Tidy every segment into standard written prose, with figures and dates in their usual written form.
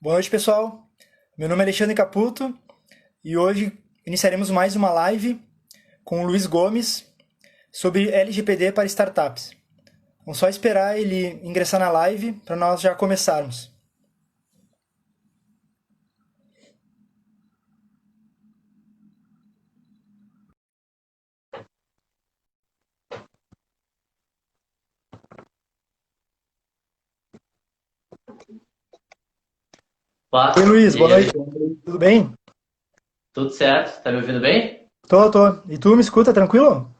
Boa noite, pessoal. Meu nome é Alexandre Caputo e hoje iniciaremos mais uma live com o Luiz Gomes sobre LGPD para startups. Vamos só esperar ele ingressar na live para nós já começarmos. Oi, Pá, Luiz, e boa aí, noite. Alexandre? Tudo bem? Tudo certo? Tá me ouvindo bem? Tô. E tu me escuta tranquilo?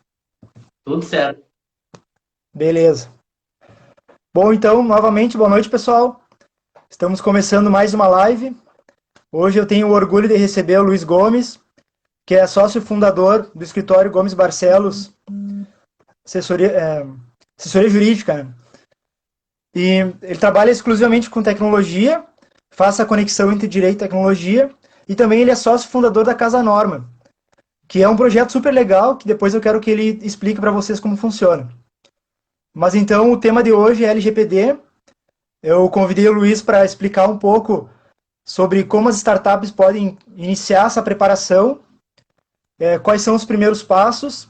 Tudo certo. Beleza. Bom, então, novamente, boa noite, pessoal. Estamos começando mais uma live. Hoje eu tenho o orgulho de receber o Luiz Gomes, que é sócio fundador do escritório Gomes Barcelos, assessoria, assessoria jurídica, né? E ele trabalha exclusivamente com tecnologia, faz a conexão entre direito e tecnologia, e também ele é sócio fundador da Casa Norma, que é um projeto super legal, que depois eu quero que ele explique para vocês como funciona. Mas então o tema de hoje é LGPD. Eu convidei o Luiz para explicar um pouco sobre como as startups podem iniciar essa preparação, quais são os primeiros passos.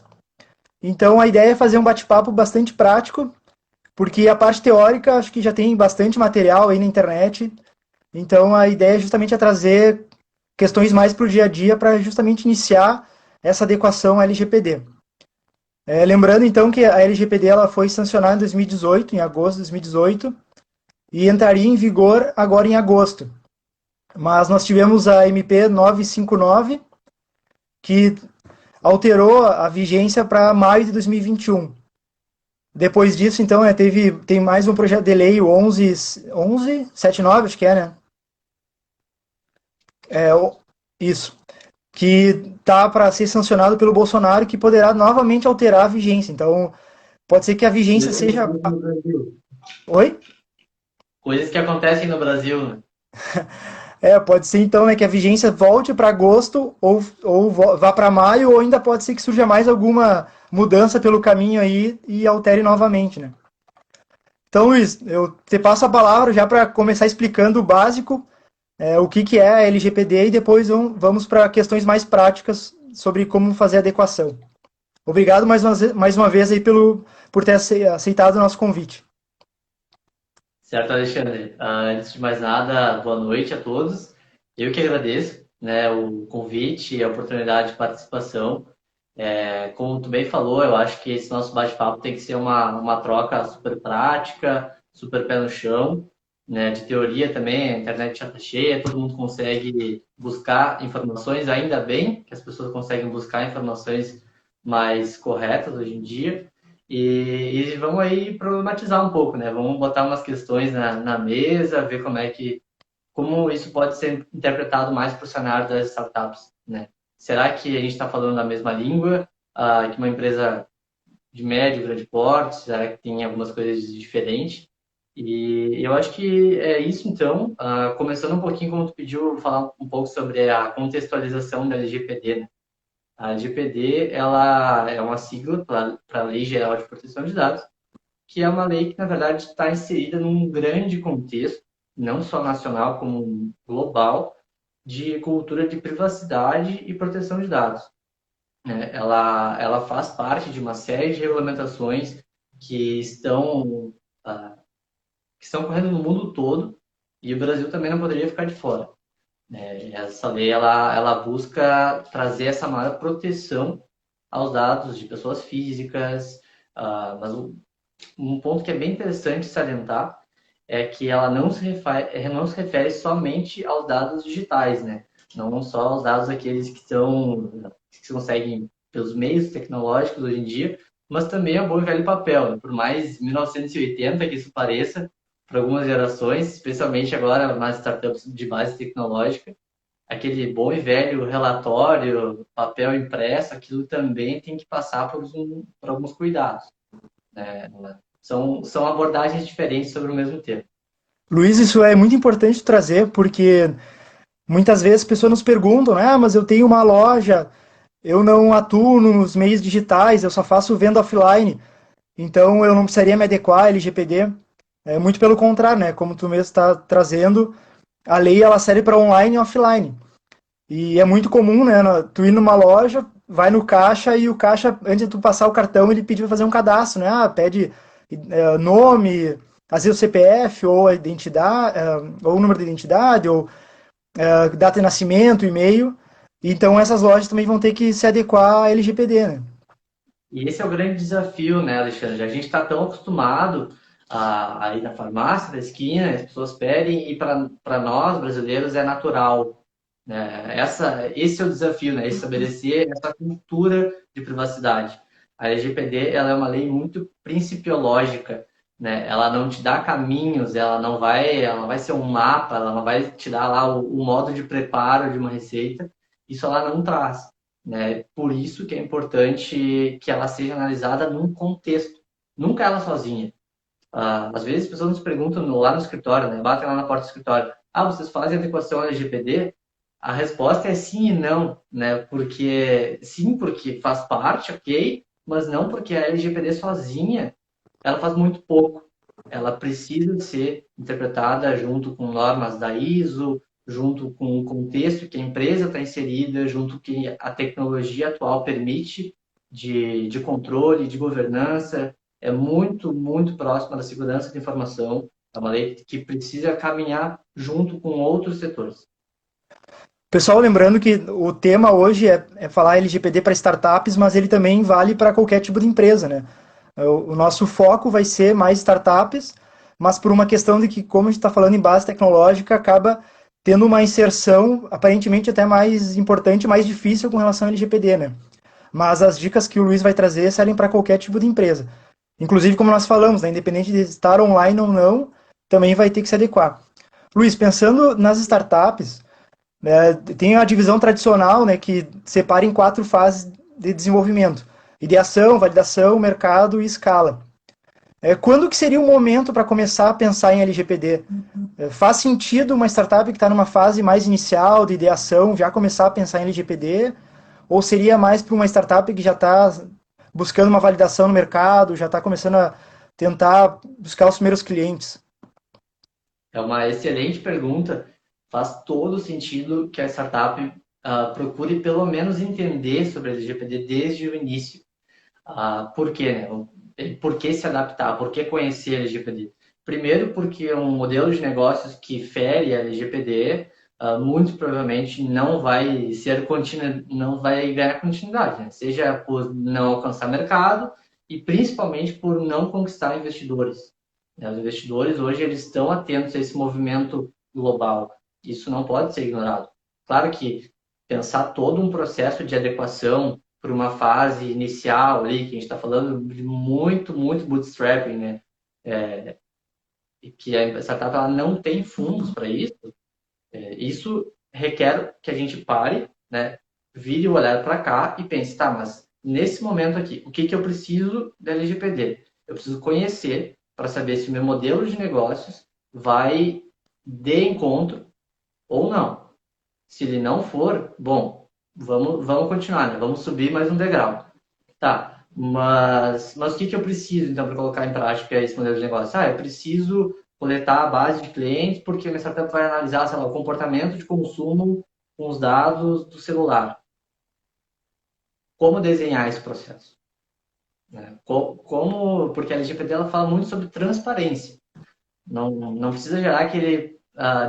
Então a ideia é fazer um bate-papo bastante prático, porque a parte teórica acho que já tem bastante material aí na internet. Então a ideia justamente é trazer questões mais para o dia a dia para justamente iniciar essa adequação à LGPD. Lembrando então que a LGPD ela foi sancionada em 2018, em agosto de 2018, e entraria em vigor agora em agosto. Mas nós tivemos a MP 959, que alterou a vigência para maio de 2021. Depois disso, então, tem mais um projeto de lei, o 1179, acho que é, né? Isso. Que tá para ser sancionado pelo Bolsonaro, que poderá novamente alterar a vigência. Então, pode ser que a vigência Coisas que seja. acontecem no Brasil. Oi? Coisas que acontecem no Brasil, né? Pode ser então, né, que a vigência volte para agosto ou vá para maio, ou ainda pode ser que surja mais alguma mudança pelo caminho aí e altere novamente, né? Então, Luiz, eu te passo a palavra já para começar explicando o básico, o que é a LGPD, e depois vamos para questões mais práticas sobre como fazer a adequação. Obrigado mais uma vez aí por ter aceitado o nosso convite. Certo, Alexandre? Antes de mais nada, boa noite a todos. Eu que agradeço, né, o convite e a oportunidade de participação. Como tu bem falou, eu acho que esse nosso bate-papo tem que ser uma troca super prática, super pé no chão, né? De teoria também, a internet já está cheia, todo mundo consegue buscar informações, ainda bem que as pessoas conseguem buscar informações mais corretas hoje em dia. E vamos aí problematizar um pouco, né? Vamos botar umas questões na mesa, ver como isso pode ser interpretado mais para o cenário das startups, né? Será que a gente está falando a mesma língua que uma empresa de médio, grande porte? Será que tem algumas coisas diferentes? E eu acho que é isso, então. Começando um pouquinho, como tu pediu, falar um pouco sobre a contextualização da LGPD, né? A LGPD, ela é uma sigla para a Lei Geral de Proteção de Dados, que é uma lei que, na verdade, está inserida num grande contexto, não só nacional, como global, de cultura de privacidade e proteção de dados, né? Ela faz parte de uma série de regulamentações que estão, ah, que estão correndo no mundo todo, e o Brasil também não poderia ficar de fora, né? Essa lei ela busca trazer essa maior proteção aos dados de pessoas físicas, mas um ponto que é bem interessante salientar é que ela não se refere somente aos dados digitais, né? Não só aos dados aqueles que se conseguem pelos meios tecnológicos hoje em dia, mas também ao bom e velho papel, né? Por mais 1980 que isso pareça, para algumas gerações, especialmente agora nas startups de base tecnológica, aquele bom e velho relatório, papel impresso, aquilo também tem que passar por alguns cuidados, né? São abordagens diferentes sobre o mesmo tema. Luiz, isso é muito importante trazer, porque muitas vezes as pessoas nos perguntam, mas eu tenho uma loja, eu não atuo nos meios digitais, eu só faço venda offline, então eu não precisaria me adequar à LGPD. Muito pelo contrário, né? Como tu mesmo está trazendo, a lei ela serve para online e offline. E é muito comum, né, tu ir numa loja, vai no caixa e o caixa, antes de tu passar o cartão, ele pede para fazer um cadastro, né? Ah, pede nome, às vezes o CPF, ou a identidade, ou o número de identidade, ou data de nascimento, e-mail. Então essas lojas também vão ter que se adequar à LGPD, né? E esse é o grande desafio, né, Alexandre? A gente está tão acostumado a ir na farmácia da esquina, as pessoas pedem, e para nós, brasileiros, é natural. Né? Esse é o desafio, né? Estabelecer essa cultura de privacidade. A LGPD ela é uma lei muito principiológica, né? Ela não te dá caminhos, ela não vai ser um mapa, ela não vai te dar lá o modo de preparo de uma receita. Isso ela não traz, né? Por isso que é importante que ela seja analisada num contexto, nunca ela sozinha. Às vezes as pessoas nos perguntam lá no escritório, né? Batem lá na porta do escritório: ah, vocês fazem adequação ao LGPD? A resposta é sim e não, né? Porque sim, porque faz parte, ok, mas não porque a LGPD sozinha ela faz muito pouco. Ela precisa ser interpretada junto com normas da ISO, junto com o contexto que a empresa está inserida, junto com o que a tecnologia atual permite de controle, de governança. É muito, muito próxima da segurança da informação. É uma lei que precisa caminhar junto com outros setores. Pessoal, lembrando que o tema hoje é falar LGPD para startups, mas ele também vale para qualquer tipo de empresa, né? O nosso foco vai ser mais startups, mas por uma questão de que, como a gente está falando em base tecnológica, acaba tendo uma inserção aparentemente até mais importante, mais difícil com relação ao LGPD, né? Mas as dicas que o Luiz vai trazer servem para qualquer tipo de empresa. Inclusive, como nós falamos, né, independente de estar online ou não, também vai ter que se adequar. Luiz, pensando nas startups, né, tem a divisão tradicional, né, que separa em 4 fases de desenvolvimento: ideação, validação, mercado e escala. Quando que seria o momento para começar a pensar em LGPD? Faz sentido uma startup que está numa fase mais inicial de ideação já começar a pensar em LGPD? Ou seria mais para uma startup que já está buscando uma validação no mercado, já está começando a tentar buscar os primeiros clientes? É uma excelente pergunta. Faz todo sentido que a startup procure pelo menos entender sobre a LGPD desde o início. Por quê, né? Por que se adaptar? Por que conhecer a LGPD? Primeiro, porque é um modelo de negócios que fere a LGPD, muito provavelmente não vai ganhar continuidade, né? Seja por não alcançar mercado e principalmente por não conquistar investidores. Né? Os investidores hoje eles estão atentos a esse movimento global. Isso não pode ser ignorado. Claro que pensar todo um processo de adequação para uma fase inicial ali, que a gente está falando de muito, muito bootstrapping, né? E que a startup ela não tem fundos para isso. Isso requer que a gente pare, né? Vire o olhar para cá e pense, tá, mas nesse momento aqui, o que que eu preciso da LGPD? Eu preciso conhecer para saber se o meu modelo de negócios vai de encontro ou não. Se ele não for, bom, vamos continuar, né? Vamos subir mais um degrau. Tá, mas o que que eu preciso, então, para colocar em prática esse modelo de negócio? Eu preciso coletar a base de clientes porque a minha startup vai analisar, sei lá, o comportamento de consumo com os dados do celular. Como desenhar esse processo? Né? Porque a LGPD ela fala muito sobre transparência. Não precisa gerar aquele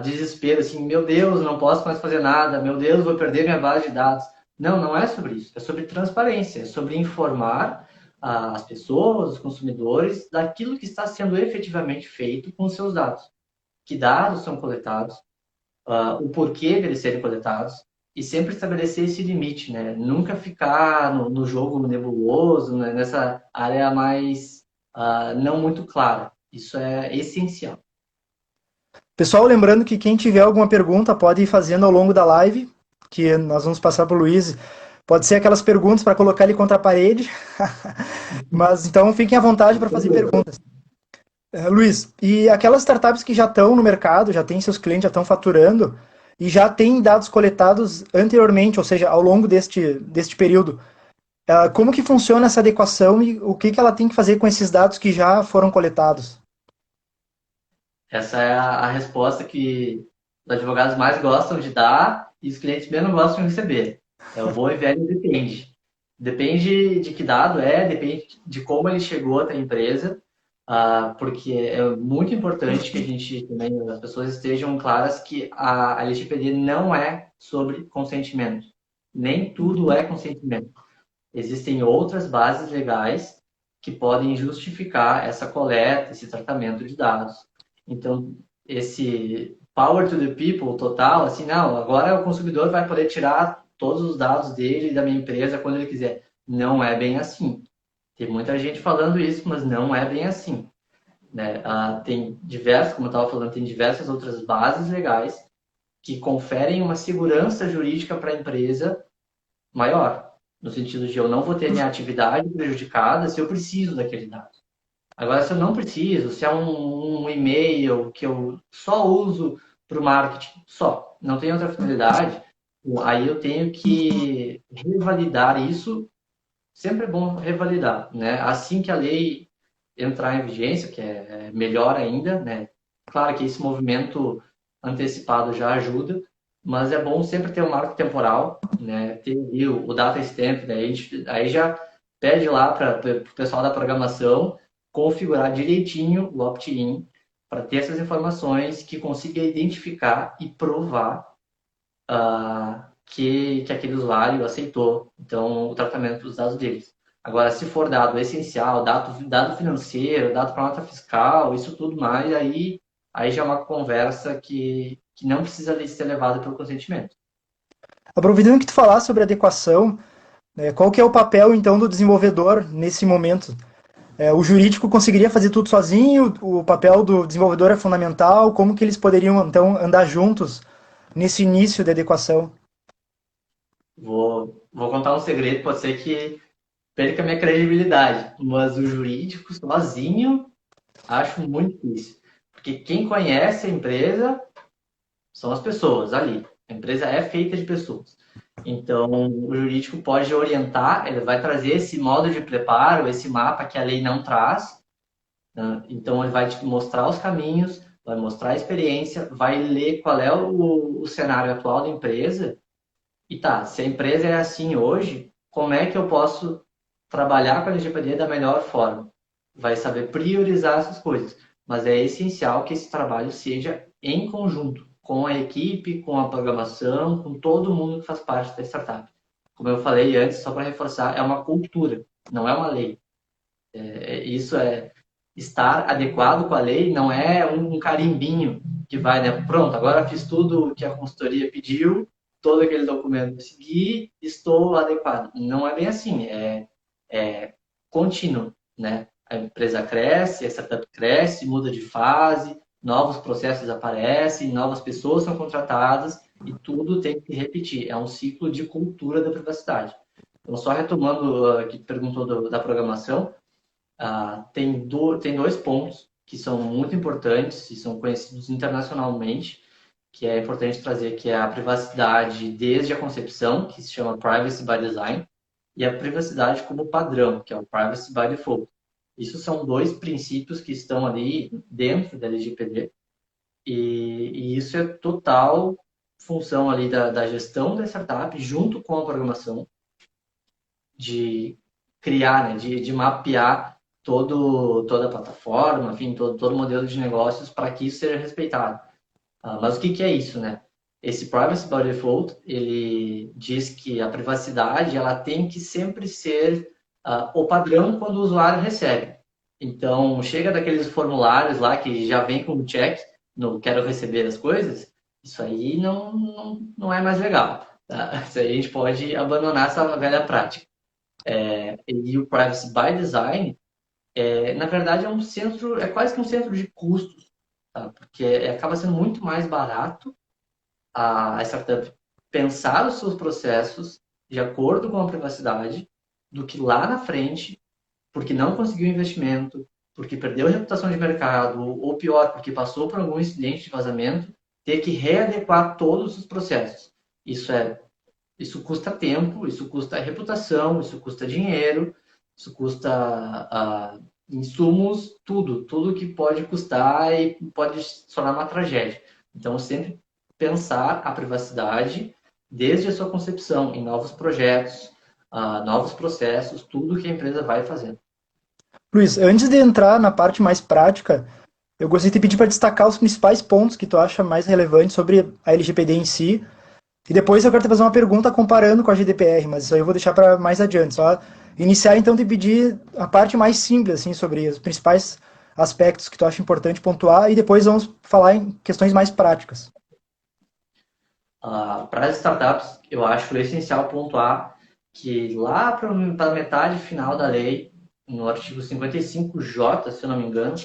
desespero, assim, meu Deus, não posso mais fazer nada, meu Deus, vou perder minha base de dados. Não, não é sobre isso. É sobre transparência, é sobre informar as pessoas, os consumidores, daquilo que está sendo efetivamente feito com os seus dados. Que dados são coletados, o porquê deles serem coletados, e sempre estabelecer esse limite, né? Nunca ficar no jogo nebuloso, né? Nessa área mais não muito clara. Isso é essencial. Pessoal, lembrando que quem tiver alguma pergunta pode ir fazendo ao longo da live, que nós vamos passar para o Luiz. Pode ser aquelas perguntas para colocar ele contra a parede, mas então fiquem à vontade para fazer perguntas. Luiz, e aquelas startups que já estão no mercado, já têm seus clientes, já estão faturando e já têm dados coletados anteriormente, ou seja, ao longo deste período, como que funciona essa adequação e o que que ela tem que fazer com esses dados que já foram coletados? Essa é a resposta que Os advogados mais gostam de dar e os clientes menos gostam de receber. É o bom e velho depende. Depende de que dado é, depende de como ele chegou até a empresa, porque é muito importante que a gente também, as pessoas estejam claras que a LGPD não é sobre consentimento. Nem tudo é consentimento. Existem outras bases legais que podem justificar essa coleta, esse tratamento de dados. Então, esse power to the people total, assim, não, agora o consumidor vai poder tirar todos os dados dele e da minha empresa quando ele quiser. Não é bem assim. Tem muita gente falando isso, mas não é bem assim. Né? Tem diversas, como eu estava falando, tem diversas outras bases legais que conferem uma segurança jurídica para a empresa maior, no sentido de eu não vou ter minha atividade prejudicada se eu preciso daquele dado. Agora, se eu não preciso, se é um e-mail que eu só uso para o marketing, só, não tem outra finalidade, aí eu tenho que revalidar isso. Sempre é bom revalidar, né? Assim que a lei entrar em vigência, que é melhor ainda, né? Claro que esse movimento antecipado já ajuda, mas é bom sempre ter um marco temporal, né? Ter ali o data stamp, né? Aí já pede lá para o pessoal da programação configurar direitinho o opt-in para ter essas informações que consiga identificar e provar que aquele usuário aceitou então o tratamento dos dados deles. Agora, se for dado essencial, dado financeiro, dado para nota fiscal, isso tudo mais, aí já é uma conversa que não precisa ser levada pelo consentimento. Aproveitando que tu falar sobre adequação, qual que é o papel então do desenvolvedor nesse momento? O jurídico conseguiria fazer tudo sozinho? O papel do desenvolvedor é fundamental? Como que eles poderiam então andar juntos nesse início de adequação? Vou contar um segredo, pode ser que perca minha credibilidade, mas o jurídico sozinho acho muito difícil. Porque quem conhece a empresa são as pessoas ali. A empresa é feita de pessoas. Então, o jurídico pode orientar, ele vai trazer esse modo de preparo, esse mapa que a lei não traz. Né? Então, ele vai te mostrar os caminhos, vai mostrar a experiência, vai ler qual é o cenário atual da empresa. E tá, se a empresa é assim hoje, como é que eu posso trabalhar com a LGPD da melhor forma? Vai saber priorizar essas coisas. Mas é essencial que esse trabalho seja em conjunto, com a equipe, com a programação, com todo mundo que faz parte da startup. Como eu falei antes, só para reforçar, é uma cultura, não é uma lei. Isso é estar adequado com a lei, não é um carimbinho que vai, né? Pronto, agora fiz tudo o que a consultoria pediu, todo aquele documento que segui, estou adequado. Não é bem assim, é contínuo, né? A empresa cresce, a startup cresce, muda de fase, novos processos aparecem, novas pessoas são contratadas e tudo tem que repetir. É um ciclo de cultura da privacidade. Então, só retomando que perguntou da programação, tem dois pontos que são muito importantes e são conhecidos internacionalmente, que é importante trazer, que é a privacidade desde a concepção, que se chama Privacy by Design, e a privacidade como padrão, que é o Privacy by Default. Isso são dois princípios que estão ali dentro da LGPD, e isso é total função ali da gestão da startup, junto com a programação, de criar, né, de mapear toda a plataforma, enfim, todo modelo de negócios para que isso seja respeitado. Mas o que é isso, né? Esse Privacy by Default, ele diz que a privacidade ela tem que sempre ser o padrão quando o usuário recebe. Então, chega daqueles formulários lá que já vem com o check no quero receber as coisas, isso aí não é mais legal. Tá? Isso aí a gente pode abandonar essa velha prática. E o Privacy by Design, na verdade, é um centro, é quase que um centro de custos, tá? Porque acaba sendo muito mais barato a startup pensar os seus processos de acordo com a privacidade do que lá na frente, porque não conseguiu investimento, porque perdeu a reputação de mercado, ou pior, porque passou por algum incidente de vazamento, ter que readequar todos os processos. Isso custa tempo, isso custa reputação, isso custa dinheiro, isso custa insumos, tudo que pode custar e pode se tornar uma tragédia. Então, sempre pensar a privacidade desde a sua concepção, em novos projetos, novos processos, tudo que a empresa vai fazendo. Luiz, antes de entrar na parte mais prática, eu gostaria de pedir para destacar os principais pontos que tu acha mais relevantes sobre a LGPD em si. E depois eu quero te fazer uma pergunta comparando com a GDPR, mas isso aí eu vou deixar para mais adiante. Só iniciar então de pedir a parte mais simples assim sobre os principais aspectos que tu acha importante pontuar e depois vamos falar em questões mais práticas. Para as startups, eu acho essencial pontuar que lá para a metade final da lei, no artigo 55J, se eu não me engano,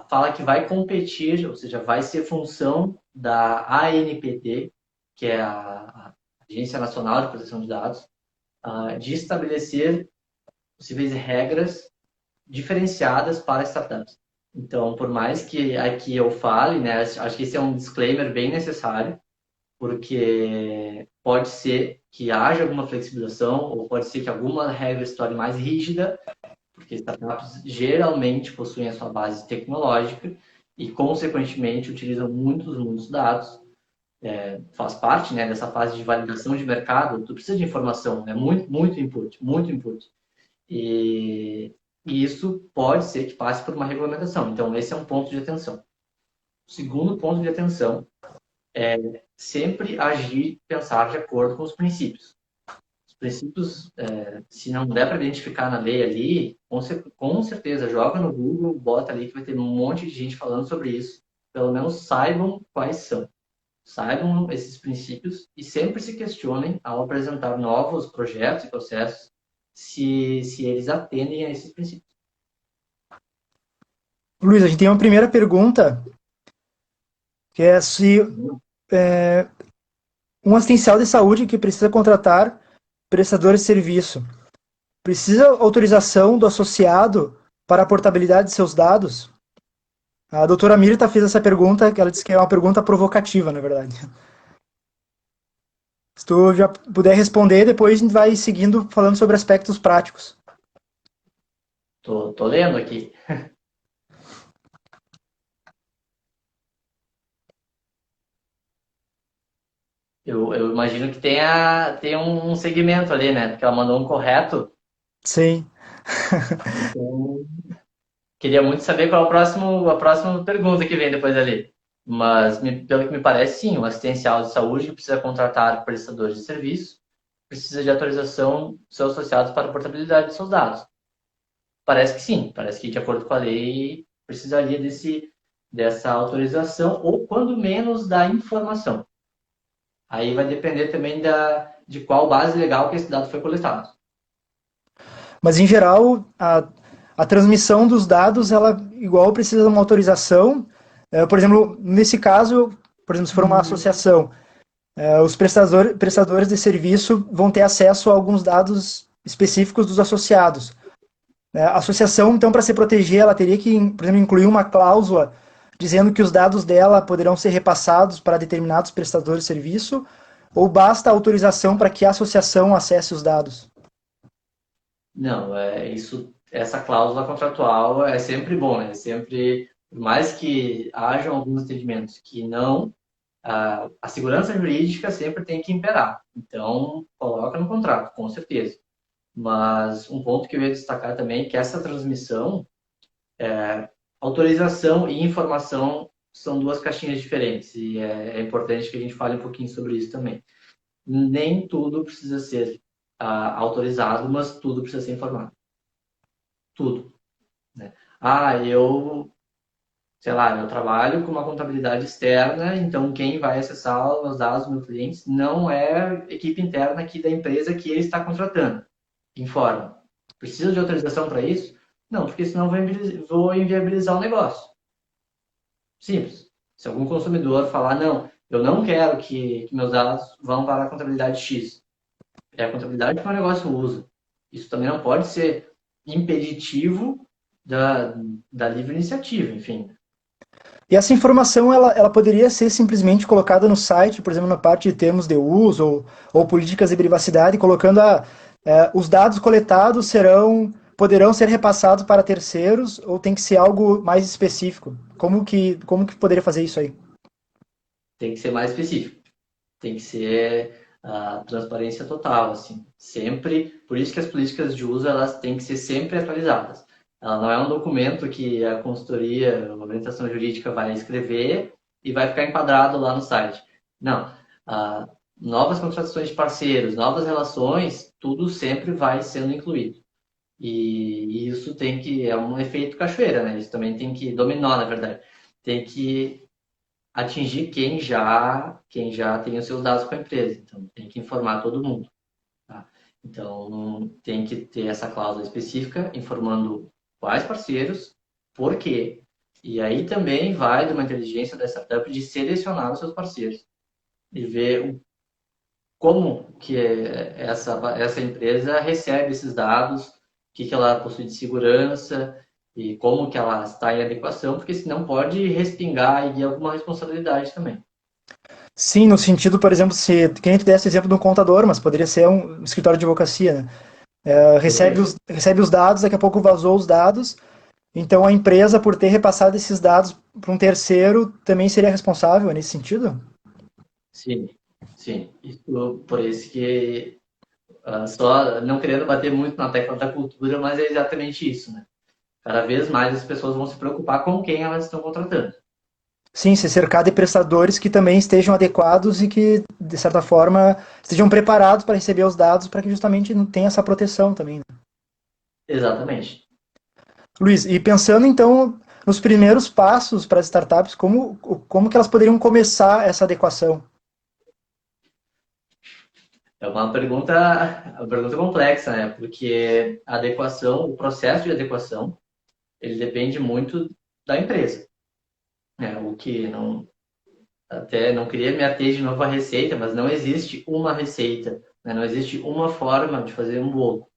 fala que vai competir, ou seja, vai ser função da ANPD, que é a Agência Nacional de Proteção de Dados, de estabelecer possíveis regras diferenciadas para startups. Então, por mais que aqui eu fale, né, acho que esse é um disclaimer bem necessário, porque pode ser que haja alguma flexibilização ou pode ser que alguma regra se torne mais rígida, porque startups geralmente possuem a sua base tecnológica e, consequentemente, utilizam muitos dados. Faz parte, né, dessa fase de validação de mercado. Tu precisa de informação, né, muito input. E isso pode ser que passe por uma regulamentação. Então, esse é um ponto de atenção. O segundo ponto de atenção é sempre agir, pensar de acordo com os princípios. Os princípios, se não der para identificar na lei ali, com certeza, joga no Google, bota ali que vai ter um monte de gente falando sobre isso. Pelo menos saibam quais são. Saibam esses princípios e sempre se questionem ao apresentar novos projetos e processos se eles atendem a esses princípios. Luiz, a gente tem uma primeira pergunta, que é se um assistencial de saúde que precisa contratar prestadores de serviço precisa autorização do associado para a portabilidade de seus dados? A doutora Mirta fez essa pergunta, que ela disse que é uma pergunta provocativa, na verdade. Se tu já puder responder, depois a gente vai seguindo falando sobre aspectos práticos. Tô lendo aqui. Eu imagino que tenha um segmento ali, né? Porque ela mandou um correto. Sim. Então, queria muito saber qual é a próxima pergunta que vem depois ali. Mas, pelo que me parece, sim, o assistencial de saúde que precisa contratar prestadores de serviço precisa de autorização dos seus associados para a portabilidade de seus dados. Parece que sim, parece que de acordo com a lei precisaria dessa autorização ou, quando menos, da informação. Aí vai depender também de qual base legal que esse dado foi coletado. Mas, em geral, a transmissão dos dados, ela igual precisa de uma autorização. Por exemplo, nesse caso, por exemplo, se for uma associação, os prestadores de serviço vão ter acesso a alguns dados específicos dos associados. A associação, então, para se proteger, ela teria que, por exemplo, incluir uma cláusula dizendo que os dados dela poderão ser repassados para determinados prestadores de serviço, ou basta a autorização para que a associação acesse os dados? Não, essa cláusula contratual é sempre bom, né? Sempre, por mais que hajam alguns entendimentos que não, a segurança jurídica sempre tem que imperar. Então, coloca no contrato, com certeza. Mas um ponto que eu ia destacar também é que essa transmissão, autorização e informação são duas caixinhas diferentes. E é importante que a gente fale um pouquinho sobre isso também. Nem tudo precisa ser autorizado, mas tudo precisa ser informado. Tudo. Né? Sei lá, eu trabalho com uma contabilidade externa, então quem vai acessar os dados dos meus clientes não é a equipe interna aqui da empresa que ele está contratando. Informa. Precisa de autorização para isso? Não, porque senão vou inviabilizar o negócio. Simples. Se algum consumidor falar, não, eu não quero que meus dados vão para a contabilidade X, é a contabilidade que o negócio usa. Isso também não pode ser impeditivo da livre iniciativa, enfim. E essa informação, ela poderia ser simplesmente colocada no site, por exemplo, na parte de termos de uso ou políticas de privacidade, colocando os dados coletados poderão ser repassados para terceiros ou tem que ser algo mais específico? Como que poderia fazer isso aí? tem que ser mais específico. Tem que ser a transparência total, assim. Sempre, por isso que as políticas de uso, elas têm que ser sempre atualizadas. Ela não é um documento que a consultoria, a orientação jurídica vai escrever e vai ficar enquadrado lá no site. Não. Novas contratações de parceiros, novas relações, tudo sempre vai sendo incluído. E isso tem que, é um efeito cachoeira, né? Isso também tem que, dominó, na verdade. Tem que atingir quem já tem os seus dados com a empresa. Então, tem que informar todo mundo. Tá? Então, tem que ter essa cláusula específica informando quais parceiros, por quê. E aí também vai de uma inteligência da startup de selecionar os seus parceiros e ver como que essa empresa recebe esses dados, o que ela possui de segurança e como que ela está em adequação, porque senão pode respingar e alguma responsabilidade também. Sim, no sentido, por exemplo, se quem tu desse exemplo de um contador, mas poderia ser um escritório de advocacia, né? Recebe Poderia. os dados, daqui a pouco vazou os dados, então a empresa, por ter repassado esses dados para um terceiro, também seria responsável nesse sentido? Sim, sim. Isso, por isso que só não querendo bater muito na tecla da cultura, mas é exatamente isso, né? Cada vez mais as pessoas vão se preocupar com quem elas estão contratando. Sim, se cercar de prestadores que também estejam adequados e que, de certa forma, estejam preparados para receber os dados para que justamente não tenha essa proteção também, né? Exatamente. Luiz, e pensando então nos primeiros passos para as startups, como que elas poderiam começar essa adequação? É uma pergunta complexa, né? Porque a adequação, o processo de adequação, ele depende muito da empresa, né? O que não, até não queria me ater de novo à receita, mas não existe uma receita, né? Não existe uma forma de fazer um bolo.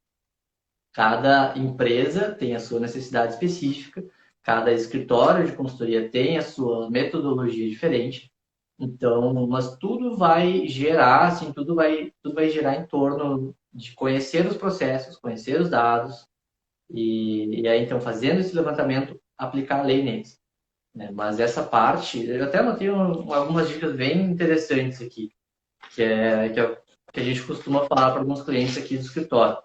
Cada empresa tem a sua necessidade específica, cada escritório de consultoria tem a sua metodologia diferente. Então, mas tudo vai gerar, assim, tudo vai gerar em torno de conhecer os processos, conhecer os dados e aí então fazendo esse levantamento aplicar a lei neles, né? Mas essa parte, eu até anotei algumas dicas bem interessantes aqui, que a gente costuma falar para alguns clientes aqui do escritório,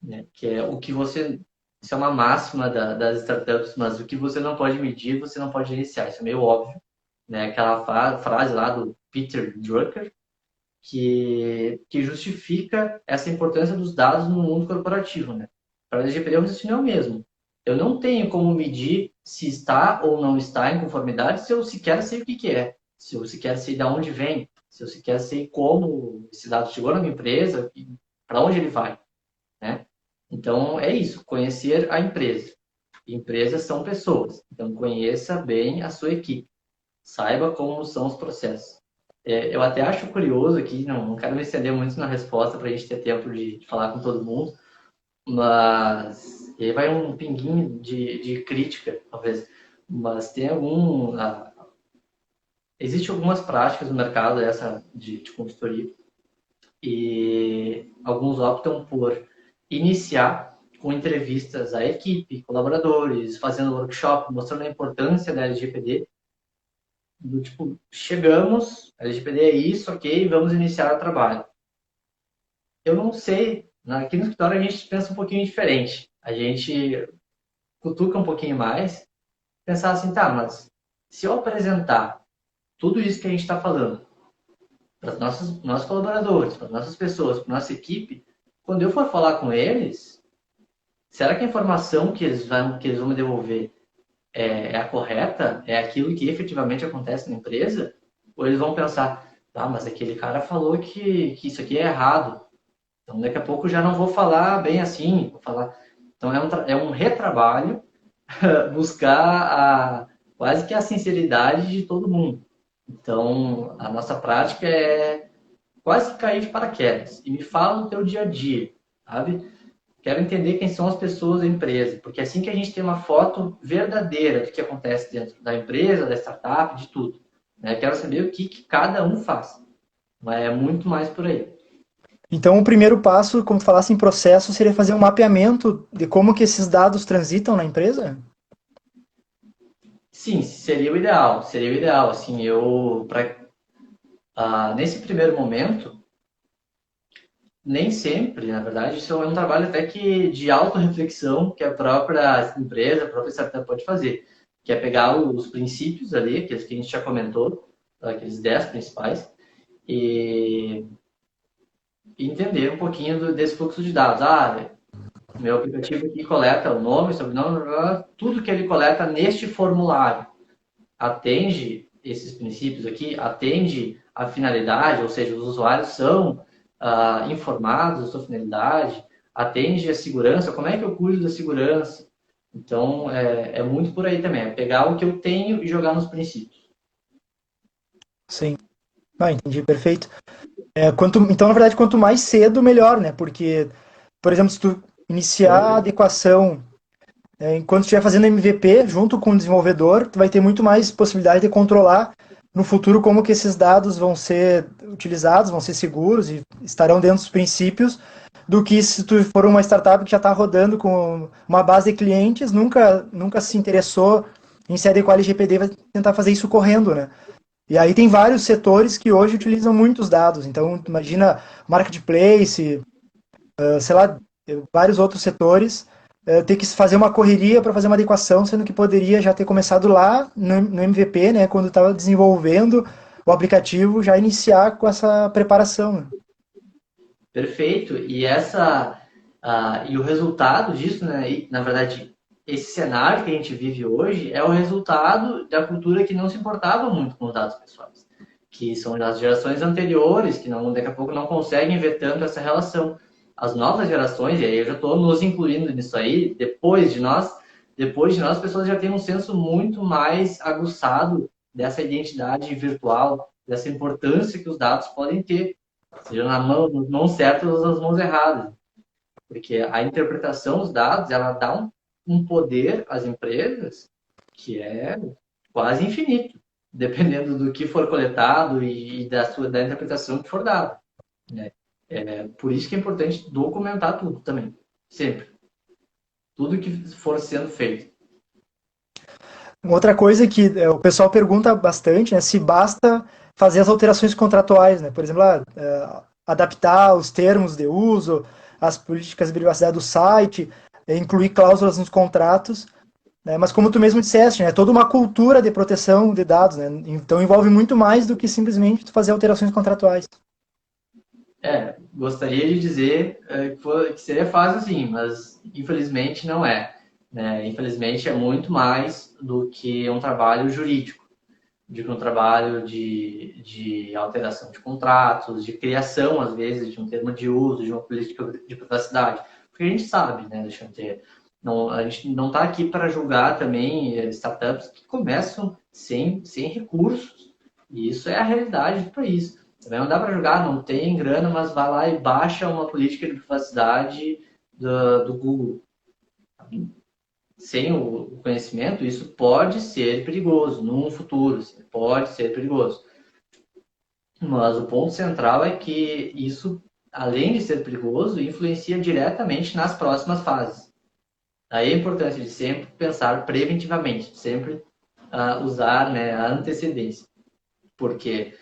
né? Que é o que você. Isso é uma máxima das startups, mas o que você não pode medir, você não pode iniciar. Isso é meio óbvio, né? Aquela frase lá do Peter Drucker, que justifica essa importância dos dados no mundo corporativo, né? Para a LGPD, o raciocínio é o mesmo. Eu não tenho como medir se está ou não está em conformidade se eu sequer sei o que é, se eu sequer sei de onde vem, se eu sequer sei como esse dado chegou na minha empresa e para onde ele vai, né? Então, é isso, conhecer a empresa. Empresas são pessoas, então conheça bem a sua equipe, saiba como são os processos. Eu até acho curioso aqui, não quero me estender muito na resposta para a gente ter tempo de falar com todo mundo, mas e aí vai um pinguinho de crítica, talvez. Mas tem existe algumas práticas no mercado essa de consultoria e alguns optam por iniciar com entrevistas à equipe, colaboradores, fazendo workshop, mostrando a importância da LGPD, do tipo, chegamos, a LGPD é isso, ok, vamos iniciar o trabalho. Eu não sei, aqui no escritório a gente pensa um pouquinho diferente. A gente cutuca um pouquinho mais, pensar assim, tá, mas se eu apresentar tudo isso que a gente está falando para os nossos colaboradores, para as nossas pessoas, para a nossa equipe, quando eu for falar com eles, será que a informação que eles vão me devolver é a correta? É aquilo que efetivamente acontece na empresa? Ou eles vão pensar, ah, mas aquele cara falou que isso aqui é errado. Então, daqui a pouco já não vou falar bem assim. Vou falar. Então, é um retrabalho buscar quase que a sinceridade de todo mundo. Então, a nossa prática é quase que cair de paraquedas. E me fala do teu dia a dia, sabe? Quero entender quem são as pessoas da empresa, porque é assim que a gente tem uma foto verdadeira do que acontece dentro da empresa, da startup, de tudo, né? Quero saber o que cada um faz, mas é muito mais por aí. Então, o primeiro passo, como tu falasse em processo, seria fazer um mapeamento de como que esses dados transitam na empresa? Sim, seria o ideal, assim, Nesse primeiro momento, nem sempre, na verdade, isso é um trabalho até que de autorreflexão que a própria empresa, a própria startup pode fazer, que é pegar os princípios ali, aqueles que a gente já comentou, aqueles 10 principais, e entender um pouquinho desse fluxo de dados. Meu aplicativo aqui coleta o nome, sobrenome, tudo que ele coleta neste formulário atende esses princípios aqui, atende a finalidade, ou seja, os usuários são informados da sua finalidade, atende a segurança, como é que eu cuido da segurança? Então, é muito por aí também, é pegar o que eu tenho e jogar nos princípios. Sim. Entendi, perfeito. Então, na verdade, quanto mais cedo, melhor, né? Porque, por exemplo, se tu iniciar a adequação enquanto estiver fazendo MVP junto com o desenvolvedor, tu vai ter muito mais possibilidade de controlar no futuro como que esses dados vão ser utilizados, vão ser seguros e estarão dentro dos princípios, do que se tu for uma startup que já está rodando com uma base de clientes, nunca se interessou em se adequar ao LGPD, vai tentar fazer isso correndo, né? E aí tem vários setores que hoje utilizam muitos dados. Então, imagina marketplace, sei lá, vários outros setores, ter que fazer uma correria para fazer uma adequação, sendo que poderia já ter começado lá no MVP, né, quando estava desenvolvendo o aplicativo, já iniciar com essa preparação. Né? Perfeito. E o resultado disso, né? E, na verdade, esse cenário que a gente vive hoje é o resultado da cultura que não se importava muito com os dados pessoais, que são das gerações anteriores, que não, daqui a pouco não conseguem ver tanto essa relação. As novas gerações, e aí eu já estou nos incluindo nisso aí, depois de nós, as pessoas já têm um senso muito mais aguçado dessa identidade virtual, dessa importância que os dados podem ter, seja nas mãos certas ou nas mãos erradas. Porque a interpretação dos dados, ela dá um poder às empresas que é quase infinito, dependendo do que for coletado e da interpretação que for dada. Né? Por isso que é importante documentar tudo também, sempre. Tudo que for sendo feito. Outra coisa que o pessoal pergunta bastante, né, se basta fazer as alterações contratuais, né? Por exemplo, adaptar os termos de uso, as políticas de privacidade do site, incluir cláusulas nos contratos, né? Mas como tu mesmo disseste, né, é toda uma cultura de proteção de dados, né? Então envolve muito mais do que simplesmente tu fazer alterações contratuais. Gostaria de dizer que seria fácil assim, mas infelizmente não é. Né? Infelizmente é muito mais do que um trabalho jurídico, de um trabalho de alteração de contratos, de criação, às vezes, de um termo de uso, de uma política de privacidade. Porque a gente sabe, né, Alexandre? Não, a gente não está aqui para julgar também startups que começam sem recursos. E isso é a realidade do país. Também não dá para julgar, não tem grana, mas vai lá e baixa uma política de privacidade do Google. Sem o conhecimento, isso pode ser perigoso num futuro, assim, pode ser perigoso. Mas o ponto central é que isso, além de ser perigoso, influencia diretamente nas próximas fases. Daí a importância de sempre pensar preventivamente, sempre usar, né, a antecedência, porque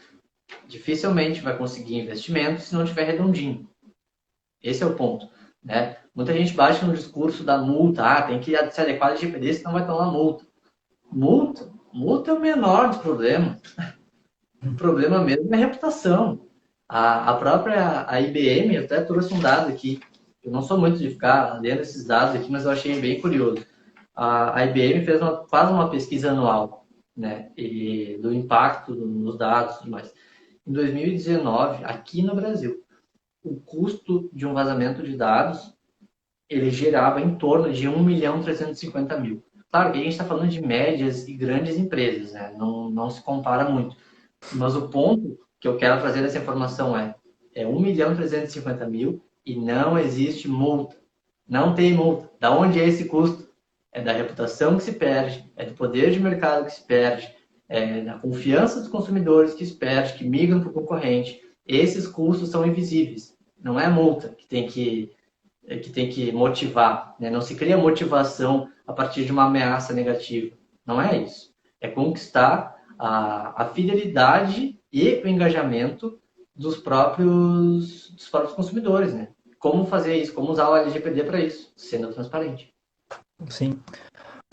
dificilmente vai conseguir investimento se não tiver redondinho. Esse é o ponto. Né? Muita gente baixa no discurso da multa, tem que se adequar ao LGPD, senão vai tomar multa. Multa é o menor dos problemas. O problema mesmo é a reputação. A própria IBM, eu até trouxe um dado aqui, eu não sou muito de ficar lendo esses dados aqui, mas eu achei bem curioso. A IBM faz uma pesquisa anual, né, do impacto nos dados e tudo mais. Em 2019, aqui no Brasil, o custo de um vazamento de dados ele gerava em torno de 1.350.000. Claro que a gente está falando de médias e grandes empresas, né? Não se compara muito. Mas o ponto que eu quero trazer dessa informação é 1.350.000 e não existe multa. Não tem multa. Da onde é esse custo? É da reputação que se perde, é do poder de mercado que se perde, é da confiança dos consumidores que se perde, que migram para o concorrente. Esses custos são invisíveis. Não é multa que tem que motivar. Né? Não se cria motivação a partir de uma ameaça negativa. Não é isso. É conquistar a fidelidade e o engajamento dos próprios consumidores, né? Como fazer isso, como usar o LGPD para isso, sendo transparente. Sim.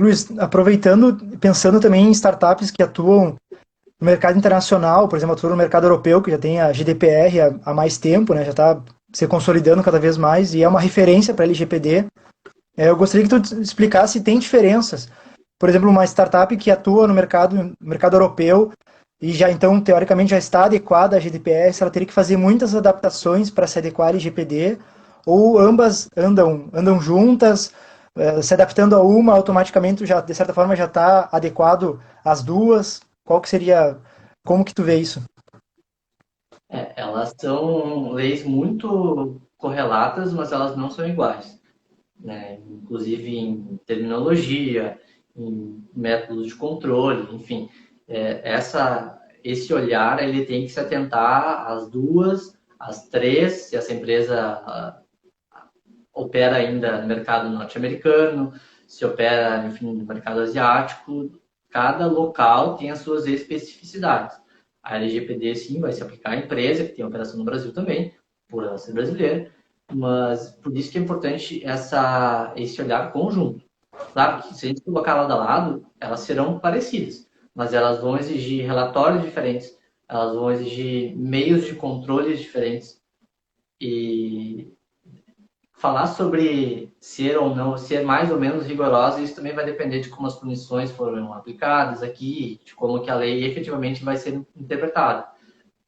Luiz, aproveitando, pensando também em startups que atuam no mercado internacional, por exemplo, atuam no mercado europeu, que já tem a GDPR há mais tempo, né, já está se consolidando cada vez mais e é uma referência para a LGPD. Eu gostaria que tu explicasse se tem diferenças. Por exemplo, uma startup que atua no mercado europeu e já então, teoricamente, já está adequada à GDPR, se ela teria que fazer muitas adaptações para se adequar à LGPD, ou ambas andam juntas, se adaptando a uma, automaticamente já, de certa forma, já está adequado às duas. Qual que seria, como que tu vê isso? Elas são leis muito correlatas, mas elas não são iguais, né? Inclusive em terminologia, em métodos de controle, enfim. Esse olhar ele tem que se atentar às duas, às três, se essa empresa opera ainda no mercado norte-americano, se opera, enfim, no mercado asiático. Cada local tem as suas especificidades. A LGPD, sim, vai se aplicar à empresa, que tem operação no Brasil também, por ela ser brasileira, mas por isso que é importante esse olhar conjunto. Claro que se a gente colocar lado a lado, elas serão parecidas, mas elas vão exigir relatórios diferentes, elas vão exigir meios de controles diferentes e falar sobre ser ou não, ser mais ou menos rigorosa, isso também vai depender de como as punições foram aplicadas aqui, de como que a lei efetivamente vai ser interpretada.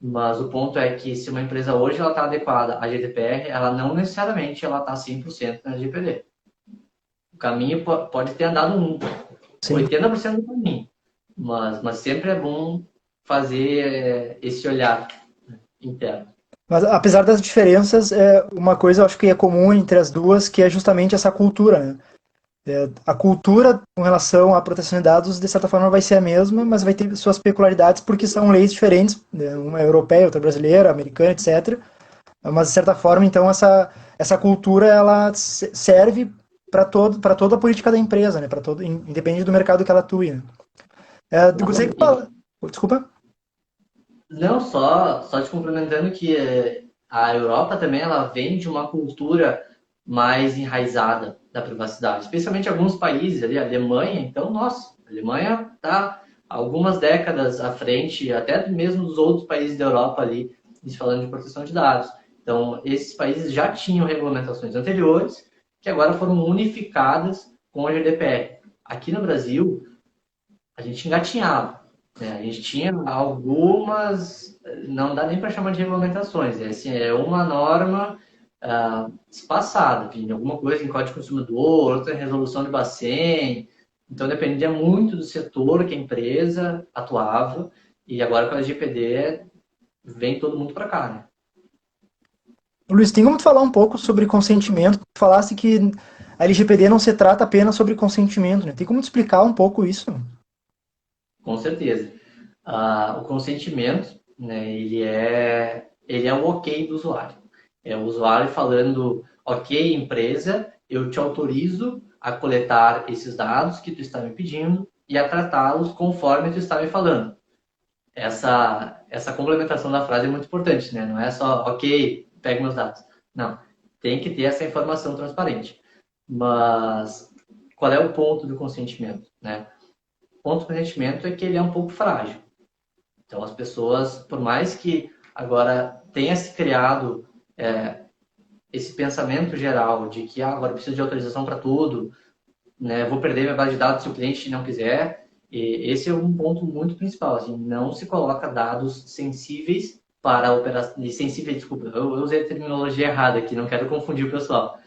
Mas o ponto é que se uma empresa hoje ela está adequada à GDPR, ela não necessariamente ela está 100% na LGPD. O caminho pode ter andado 80% do caminho, mas sempre é bom fazer esse olhar interno. Mas apesar das diferenças, uma coisa eu acho que é comum entre as duas, que é justamente essa cultura, né? A cultura com relação à proteção de dados, de certa forma, vai ser a mesma, mas vai ter suas peculiaridades porque são leis diferentes, né? Uma é europeia, outra é brasileira, americana, etc. Mas, de certa forma, então, essa cultura ela serve para toda a política da empresa, né? Para todo, independente do mercado que ela atue. Né? Gostaria que Exatamente. fala. Desculpa. Não, só te complementando que a Europa também ela vem de uma cultura mais enraizada da privacidade, especialmente alguns países ali, a Alemanha, então, nossa, a Alemanha está algumas décadas à frente, até mesmo dos outros países da Europa ali, se falando de proteção de dados. Então, esses países já tinham regulamentações anteriores, que agora foram unificadas com a GDPR. Aqui no Brasil, a gente engatinhava, né? A gente tinha algumas, não dá nem para chamar de regulamentações, assim, é uma norma espaçada, enfim, alguma coisa em Código Consumidor, outra em resolução de Bacen, então dependia muito do setor que a empresa atuava, e agora com a LGPD vem todo mundo para cá, né? Luiz, tem como tu falar um pouco sobre consentimento? Tu falaste que a LGPD não se trata apenas sobre consentimento, né? Tem como te explicar um pouco isso? Com certeza. O consentimento, né, ele é o ok do usuário. É o usuário falando, ok, empresa, eu te autorizo a coletar esses dados que tu está me pedindo e a tratá-los conforme tu está me falando. Essa complementação da frase é muito importante, né? Não é só, ok, pegue meus dados. Não, tem que ter essa informação transparente. Mas qual é o ponto do consentimento, né? O ponto do consentimento é que ele é um pouco frágil. Então, as pessoas, por mais que agora tenha se criado esse pensamento geral de que agora preciso de autorização para tudo, né, vou perder minha base de dados se o cliente não quiser, e esse é um ponto muito principal. Assim, não se coloca dados sensíveis para a operação. Sensíveis, desculpa, eu usei a terminologia errada aqui, não quero confundir o pessoal.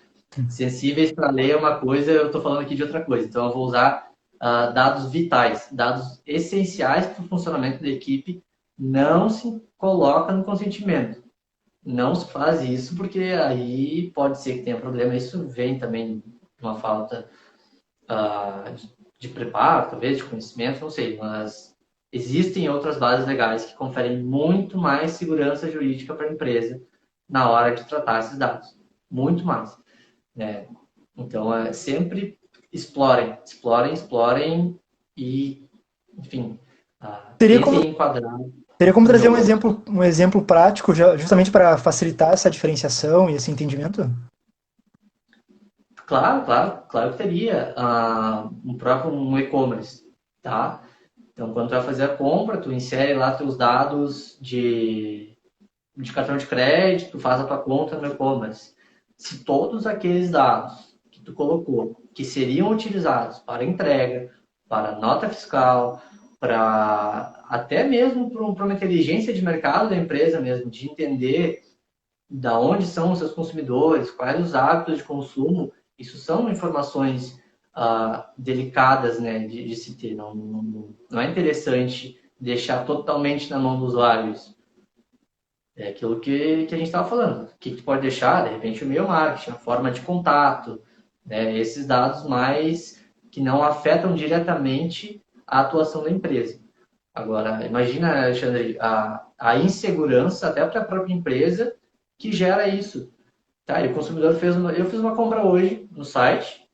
Sensíveis para ler uma coisa, eu estou falando aqui de outra coisa. Então, eu vou usar dados vitais, dados essenciais para o funcionamento da equipe, não se coloca no consentimento. Não se faz isso porque aí pode ser que tenha problema. Isso vem também de uma falta de preparo, talvez, de conhecimento, não sei, mas existem outras bases legais que conferem muito mais segurança jurídica para a empresa na hora de tratar esses dados. Muito mais. Né? Então, sempre explorem, explorem, explorem e, enfim, Teria como, tentem enquadrar. Teria como trazer No, um exemplo prático, justamente para facilitar essa diferenciação e esse entendimento? claro, claro, claro que teria um próprio um e-commerce, tá? Então, quando tu vai fazer a compra, tu insere lá teus dados de cartão de crédito, faz a tua conta no e-commerce. Se todos aqueles dados que tu colocou, que seriam utilizados para entrega, para nota fiscal, para até mesmo para uma inteligência de mercado da empresa mesmo, de entender da onde são os seus consumidores, quais os hábitos de consumo, isso são informações delicadas, né, de se ter. Não é interessante deixar totalmente na mão do usuário isso. É aquilo que a gente estava falando. O que tu pode deixar? De repente, o e-mail marketing, a forma de contato, né? Esses dados mais que não afetam diretamente a atuação da empresa. Agora, imagina, Alexandre, a insegurança até para a própria empresa que gera isso. Tá? E o consumidor eu fiz uma compra hoje no site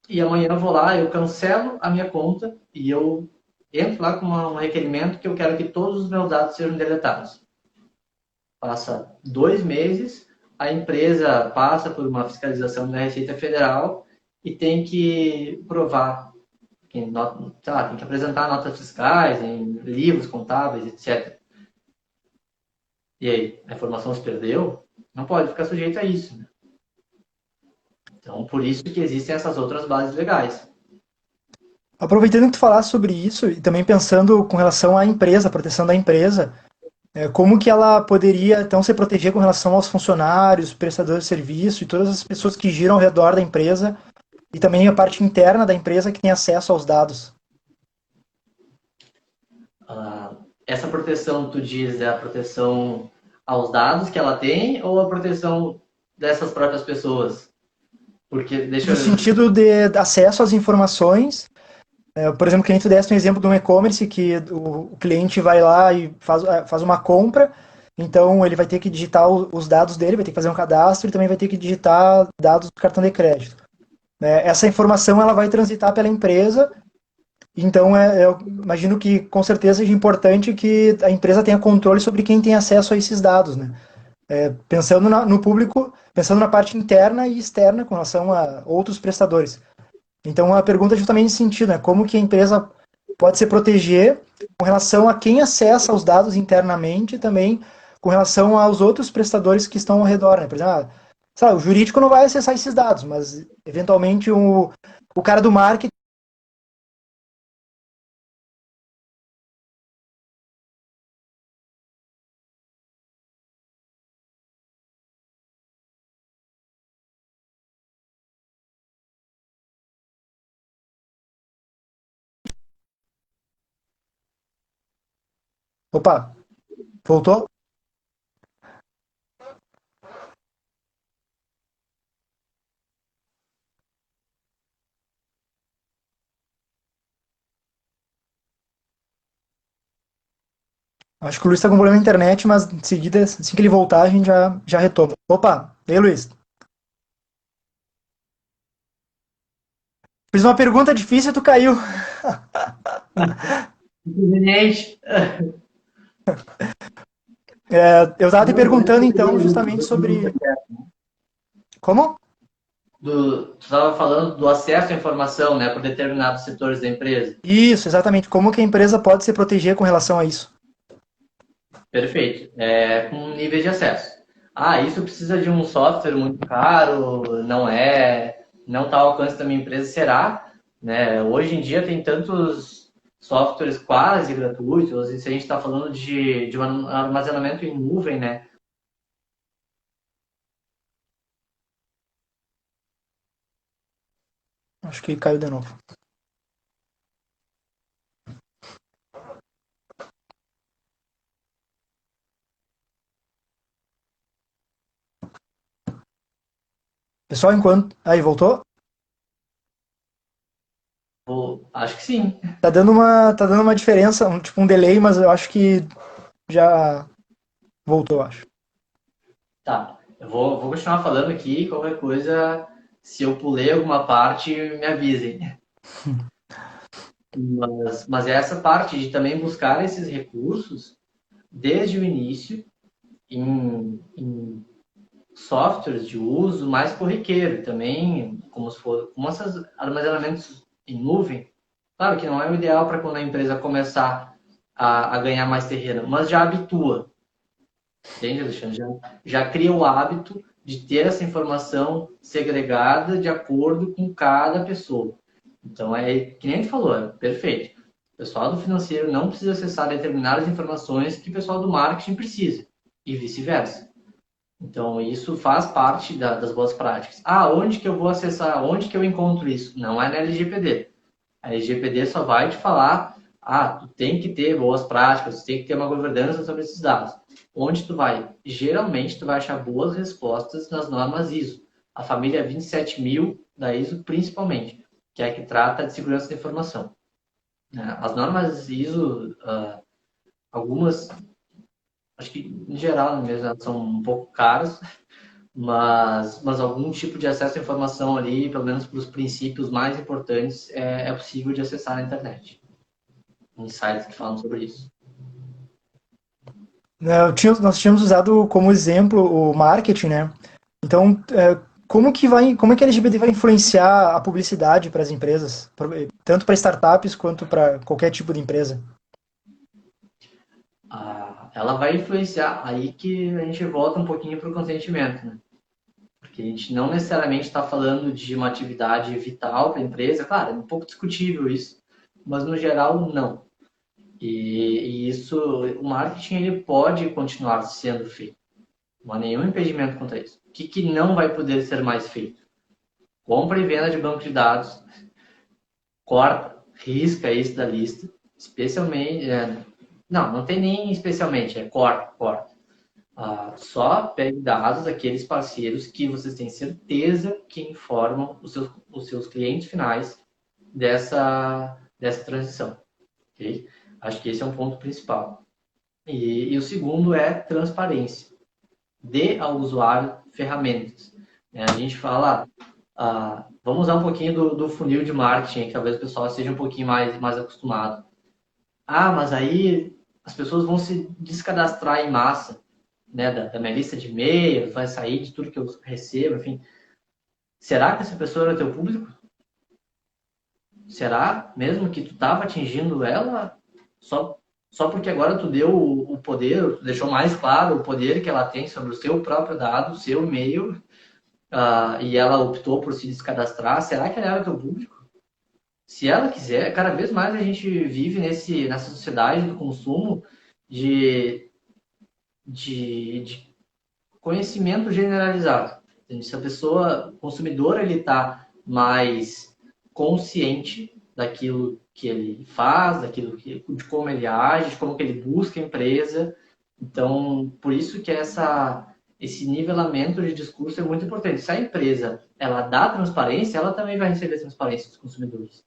e amanhã eu vou lá, eu cancelo a minha conta e eu entro lá com um requerimento que eu quero que todos os meus dados sejam deletados. Passa 2 meses, a empresa passa por uma fiscalização da Receita Federal e tem que provar, tem que apresentar notas fiscais em livros contábeis, etc. E aí, a informação se perdeu? Não pode ficar sujeito a isso. Né? Então, por isso que existem essas outras bases legais. Aproveitando que tu falaste sobre isso e também pensando com relação à empresa, a proteção da empresa, como que ela poderia então se proteger com relação aos funcionários, prestadores de serviço e todas as pessoas que giram ao redor da empresa e também a parte interna da empresa que tem acesso aos dados? Essa proteção, tu diz, é a proteção aos dados que ela tem ou a proteção dessas próprias pessoas? Porque, deixa No eu. sentido de acesso às informações. Por exemplo, que nem tu deste um exemplo de um e-commerce que o cliente vai lá e faz uma compra, então ele vai ter que digitar os dados dele, vai ter que fazer um cadastro e também vai ter que digitar dados do cartão de crédito. Essa informação ela vai transitar pela empresa, então eu imagino que com certeza seja importante que a empresa tenha controle sobre quem tem acesso a esses dados, né? Pensando no público, pensando na parte interna e externa com relação a outros prestadores. Então a pergunta é justamente nesse sentido, né? Como que a empresa pode se proteger com relação a quem acessa os dados internamente e também com relação aos outros prestadores que estão ao redor, né? Por exemplo, sabe, o jurídico não vai acessar esses dados, mas eventualmente o cara do marketing. Opa, voltou? Acho que o Luiz está com problema na internet, mas em seguida, assim que ele voltar, a gente já retoma. Opa, e aí, Luiz? Fiz uma pergunta difícil e tu caiu. Inconveniente. Eu estava te Não, mas perguntando, eu então, queria justamente sobre. Como? tu estava falando do acesso à informação, né, por determinados setores da empresa. Isso, exatamente. Como que a empresa pode se proteger com relação a isso? Perfeito. Com níveis de acesso. Isso precisa de um software muito caro, não está ao alcance da minha empresa, será? Né? Hoje em dia tem tantos softwares quase gratuitos, e se a gente está falando de um armazenamento em nuvem, né? Acho que caiu de novo. Pessoal, enquanto. Aí, voltou? Acho que sim. Tá dando uma diferença, tipo um delay, mas eu acho que já voltou, eu acho. Tá. Eu vou continuar falando aqui, qualquer coisa, se eu pulei alguma parte, me avisem. Mas é essa parte de também buscar esses recursos desde o início em softwares de uso mais corriqueiro, também como se for, como esses armazenamentos em nuvem. Claro que não é o ideal para quando a empresa começar a ganhar mais terreno, mas já habitua, entende, Alexandre? Já cria o hábito de ter essa informação segregada de acordo com cada pessoa. Então, é que nem a gente falou, é perfeito. O pessoal do financeiro não precisa acessar determinadas informações que o pessoal do marketing precisa, e vice-versa. Então, isso faz parte das boas práticas. Ah, onde que eu vou acessar? Onde que eu encontro isso? Não é na LGPD. A LGPD só vai te falar, tu tem que ter boas práticas, tu tem que ter uma governança sobre esses dados. Onde tu vai? Geralmente, tu vai achar boas respostas nas normas ISO. A família 27000 da ISO, principalmente, que é a que trata de segurança da informação. As normas ISO, algumas, acho que em geral mesmo, elas são um pouco caras, mas algum tipo de acesso à informação ali, pelo menos para os princípios mais importantes, é possível de acessar na internet. Em sites que falam sobre isso. Nós tínhamos usado como exemplo o marketing, né? Então, como é que a LGBT vai influenciar a publicidade para as empresas, tanto para startups quanto para qualquer tipo de empresa? Ela vai influenciar, aí que a gente volta um pouquinho para o consentimento, né? Porque a gente não necessariamente está falando de uma atividade vital para a empresa, claro, é um pouco discutível isso, mas no geral não. E isso, o marketing ele pode continuar sendo feito. Não há nenhum impedimento contra isso. O que não vai poder ser mais feito? Compra e venda de banco de dados, corta, risca isso da lista, especialmente. Não tem nem especialmente, corta. Só pegue dados daqueles parceiros que vocês têm certeza que informam os seus clientes finais dessa transição. Okay? Acho que esse é um ponto principal. E o segundo é transparência. Dê ao usuário ferramentas. A gente fala, vamos usar um pouquinho do funil de marketing, que talvez o pessoal seja um pouquinho mais acostumado. Mas aí as pessoas vão se descadastrar em massa, né, da minha lista de e-mail, vai sair de tudo que eu recebo, enfim. Será que essa pessoa era teu público? Será mesmo que tu estava atingindo ela só porque agora tu deu o poder, tu deixou mais claro o poder que ela tem sobre o seu próprio dado, o seu e-mail, e ela optou por se descadastrar? Será que ela era teu público? Se ela quiser, cada vez mais a gente vive nessa sociedade do consumo de, de conhecimento generalizado. Se a pessoa, o consumidor, ele está mais consciente daquilo que ele faz, de como ele age, de como que ele busca a empresa. Então, por isso que esse nivelamento de discurso é muito importante. Se a empresa ela dá transparência, ela também vai receber transparência dos consumidores.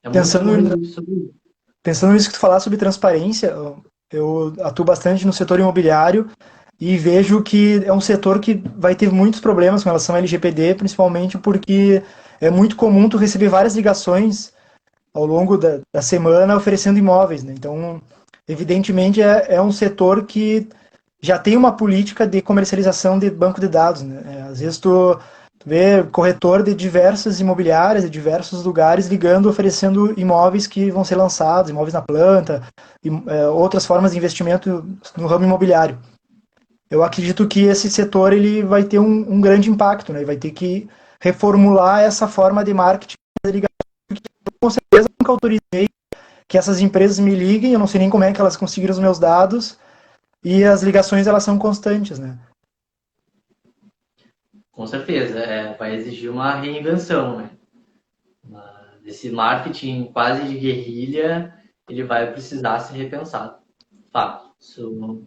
É muito Pensando, sobre isso. pensando nisso que tu falar sobre transparência, eu atuo bastante no setor imobiliário e vejo que é um setor que vai ter muitos problemas com relação ao LGPD, principalmente porque é muito comum tu receber várias ligações ao longo da semana oferecendo imóveis, né? Então, evidentemente, é um setor que já tem uma política de comercialização de banco de dados, né? Às vezes tu vê corretor de diversas imobiliárias, de diversos lugares, ligando, oferecendo imóveis que vão ser lançados, imóveis na planta, outras formas de investimento no ramo imobiliário. Eu acredito que esse setor ele vai ter um grande impacto, né? Ele vai ter que reformular essa forma de marketing. Com certeza nunca autorizei que essas empresas me liguem, eu não sei nem como é que elas conseguiram os meus dados, e as ligações elas são constantes, né? Com certeza, vai exigir uma reinvenção, né? Esse marketing quase de guerrilha, ele vai precisar ser repensado. Fato, isso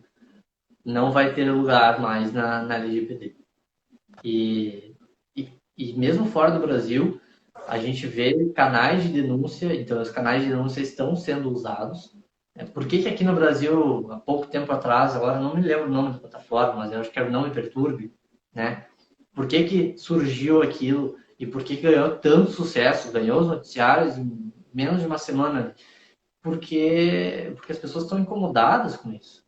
não vai ter lugar mais na LGPD. E mesmo fora do Brasil, a gente vê canais de denúncia, então os canais de denúncia estão sendo usados. Por que aqui no Brasil, há pouco tempo atrás, agora não me lembro o nome da plataforma, mas eu acho que era o Não Me Perturbe, né? Por que surgiu aquilo e por que ganhou tanto sucesso, ganhou os noticiários em menos de uma semana? porque as pessoas estão incomodadas com isso.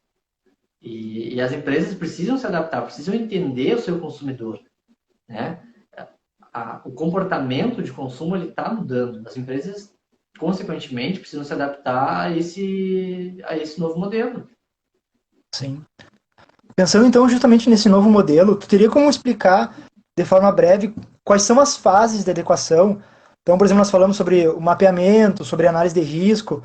E as empresas precisam se adaptar, precisam entender o seu consumidor, né? O comportamento de consumo ele está mudando. As empresas, consequentemente, precisam se adaptar a esse novo modelo. Sim. Pensando então justamente nesse novo modelo, tu teria como explicar de forma breve quais são as fases da adequação? Então, por exemplo, nós falamos sobre o mapeamento, sobre análise de risco,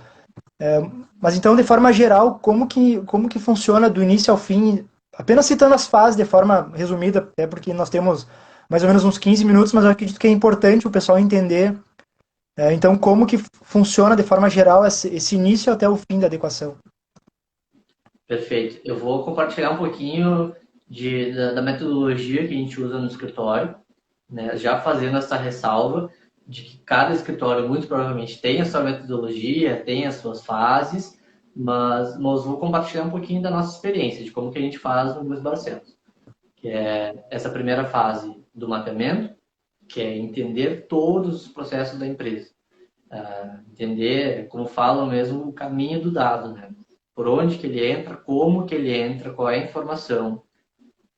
mas então, de forma geral, como que funciona do início ao fim? Apenas citando as fases de forma resumida, até porque nós temos mais ou menos uns 15 minutos, mas eu acredito que é importante o pessoal entender, então, como que funciona de forma geral esse início até o fim da adequação. Perfeito. Eu vou compartilhar um pouquinho da metodologia que a gente usa no escritório, né? Já fazendo essa ressalva de que cada escritório muito provavelmente tem a sua metodologia, tem as suas fases, mas nós vou compartilhar um pouquinho da nossa experiência, de como que a gente faz no Luiz Barcelos, que é essa primeira fase do mapeamento, que é entender todos os processos da empresa. Entender, como falam mesmo, o caminho do dado, né? Por onde que ele entra, como que ele entra, qual é a informação,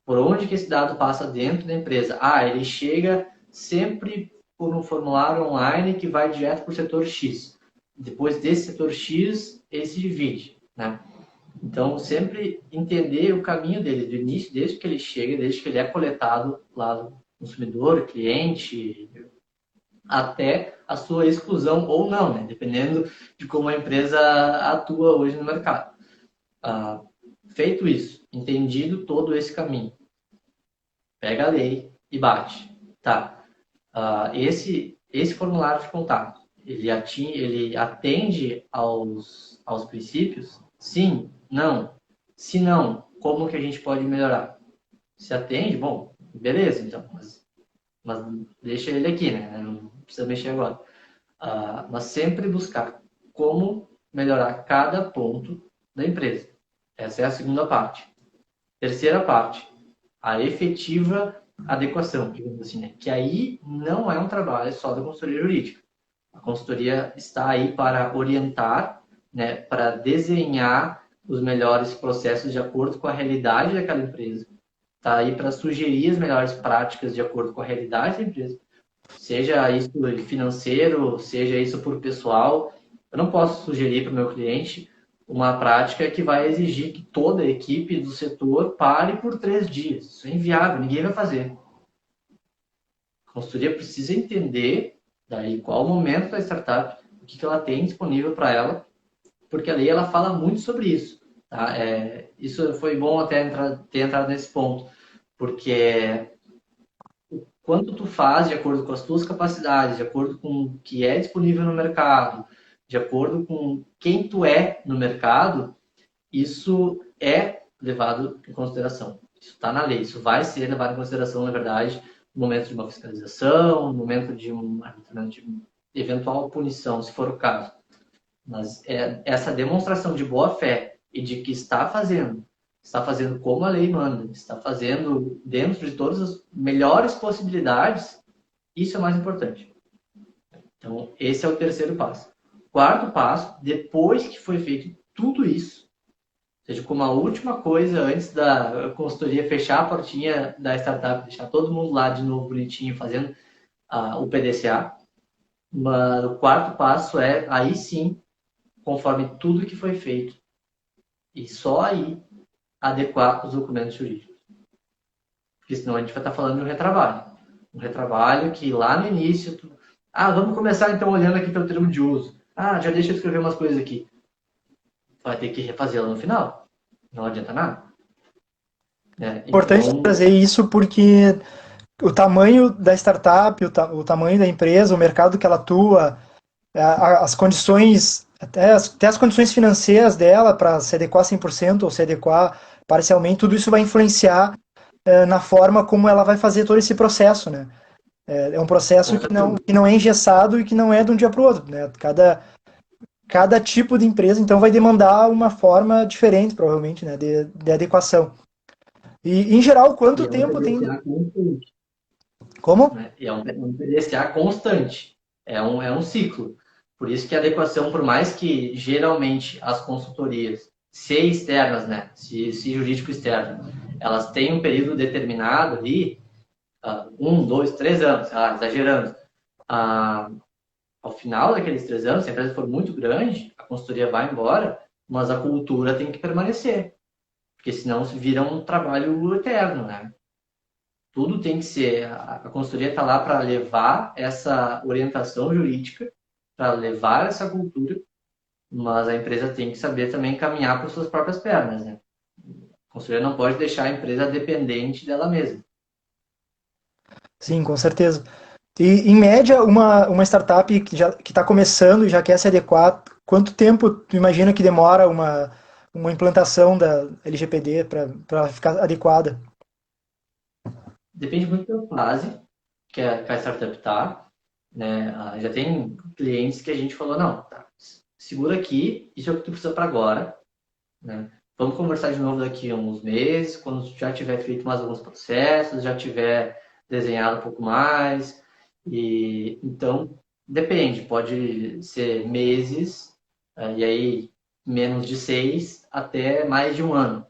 por onde que esse dado passa dentro da empresa. Ele chega sempre por um formulário online que vai direto para o setor X. Depois desse setor X, ele se divide, né? Então, sempre entender o caminho dele, do início, desde que ele chega, desde que ele é coletado lá do consumidor, cliente, até a sua exclusão ou não, né? Dependendo de como a empresa atua hoje no mercado. Ah, Feito isso, entendido todo esse caminho, pega a lei e bate. Tá. Esse formulário de contato, ele atende aos princípios? Sim, não. Se não, como que a gente pode melhorar? Se atende, bom, beleza, então, mas deixa ele aqui, né? Não precisa mexer agora. Mas sempre buscar como melhorar cada ponto da empresa. Essa é a segunda parte. Terceira parte, a efetiva adequação, digamos assim, né? Que aí não é um trabalho só da consultoria jurídica. A consultoria está aí para orientar, né, para desenhar os melhores processos de acordo com a realidade daquela empresa. Está aí para sugerir as melhores práticas de acordo com a realidade da empresa. Seja isso financeiro, seja isso por pessoal. Eu não posso sugerir para o meu cliente uma prática que vai exigir que toda a equipe do setor pare por 3 dias. Isso é inviável, ninguém vai fazer. A consultoria precisa entender daí qual o momento da startup, o que ela tem disponível para ela, porque a lei ela fala muito sobre isso. Tá? Isso foi bom até ter entrado nesse ponto, porque quanto tu faz de acordo com as tuas capacidades, de acordo com o que é disponível no mercado, de acordo com quem tu é no mercado, isso é levado em consideração. Isso está na lei, isso vai ser levado em consideração, na verdade, no momento de uma fiscalização, no momento de uma eventual punição, se for o caso. Mas essa demonstração de boa fé e de que está fazendo como a lei manda, está fazendo dentro de todas as melhores possibilidades, isso é mais importante. Então, esse é o terceiro passo. Quarto passo, depois que foi feito tudo isso, ou seja, como a última coisa antes da consultoria fechar a portinha da startup, deixar todo mundo lá de novo bonitinho fazendo o PDCA, mas o quarto passo é, aí sim, conforme tudo que foi feito, e só aí adequar os documentos jurídicos. Porque senão a gente vai estar falando de um retrabalho. Um retrabalho que lá no início, vamos começar então olhando aqui pelo termo de uso. Já deixa eu escrever umas coisas aqui. Vai ter que refazê-la no final. Não adianta nada. Importante Então, trazer isso porque o tamanho da startup, o tamanho da empresa, o mercado que ela atua, as condições, até as condições financeiras dela para se adequar 100% ou se adequar parcialmente, tudo isso vai influenciar na forma como ela vai fazer todo esse processo, né? É um processo com certeza. que não é engessado e que não é de um dia para o outro, né? Cada tipo de empresa, então, vai demandar uma forma diferente, provavelmente, né, de adequação. E, em geral, E quanto é um tempo tem... PDCA constante. Como? Né? E é um PDCA constante. É um ciclo. Por isso que a adequação, por mais que geralmente as consultorias, se externas, né, se jurídico externo, elas têm um período determinado ali, 1, 2, 3 anos, exagerando, ah, ao final daqueles 3 anos, se a empresa for muito grande, a consultoria vai embora, mas a cultura tem que permanecer, porque senão vira um trabalho eterno, né? Tudo tem que ser, a consultoria está lá para levar essa orientação jurídica, para levar essa cultura, mas a empresa tem que saber também caminhar por suas próprias pernas, né? A consultoria não pode deixar a empresa dependente dela mesma. Sim, com certeza. E, em média, uma startup que está começando e já quer se adequar, quanto tempo tu imagina que demora uma implantação da LGPD para ficar adequada? Depende muito da fase que a startup está, né? Já tem clientes que a gente falou, não, tá, segura aqui, isso é o que tu precisa para agora, né? Vamos conversar de novo daqui a uns meses, quando já tiver feito mais alguns processos, já tiver desenhado um pouco mais. E então depende, pode ser meses, e aí menos de 6 até mais de um ano,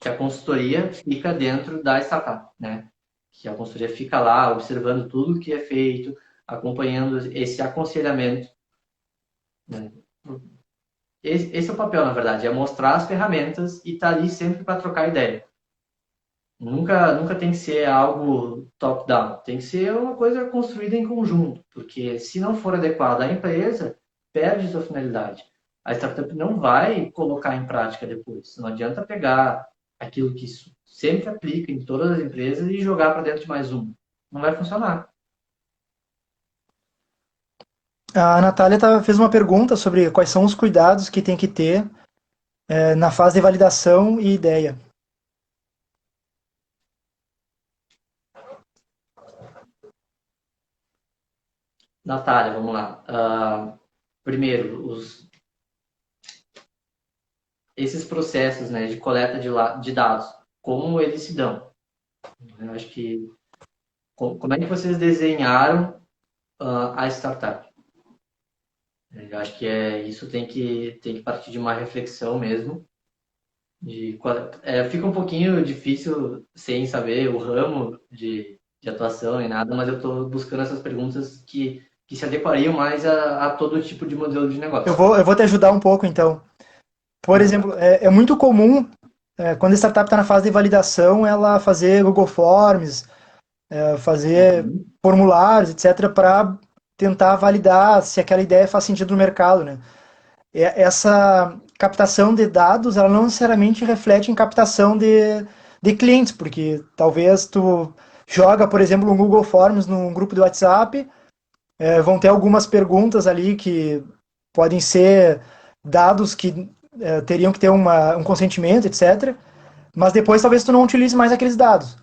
que a consultoria fica dentro da startup, né? Que a consultoria fica lá observando tudo que é feito, acompanhando esse aconselhamento, né? Esse é o papel, na verdade, é mostrar as ferramentas e estar ali sempre para trocar ideia. Nunca tem que ser algo top-down, tem que ser uma coisa construída em conjunto, porque se não for adequado à empresa, perde sua finalidade. A startup não vai colocar em prática depois. Não adianta pegar aquilo que sempre aplica em todas as empresas e jogar para dentro de mais uma. Não vai funcionar. A Natália fez uma pergunta sobre quais são os cuidados que tem que ter na fase de validação e ideia. Natália, vamos lá. Primeiro, esses processos, né, de coleta de dados, como eles se dão? Eu acho que como é que vocês desenharam a startup? Eu acho que isso tem que partir de uma reflexão mesmo. Fica um pouquinho difícil sem saber o ramo de atuação e nada, mas eu estou buscando essas perguntas que se adequariam mais a todo tipo de modelo de Eu negócio. vou, eu vou te ajudar um pouco, então. Por Uhum. exemplo, é muito comum, quando a startup está na fase de validação, ela fazer Google Forms, fazer Uhum. formulários, etc., para tentar validar se aquela ideia faz sentido no mercado, né? Essa captação de dados, ela não necessariamente reflete em captação de clientes, porque talvez tu joga, por exemplo, um Google Forms num grupo de WhatsApp, vão ter algumas perguntas ali que podem ser dados que teriam que ter um consentimento, etc., mas depois talvez tu não utilize mais aqueles dados.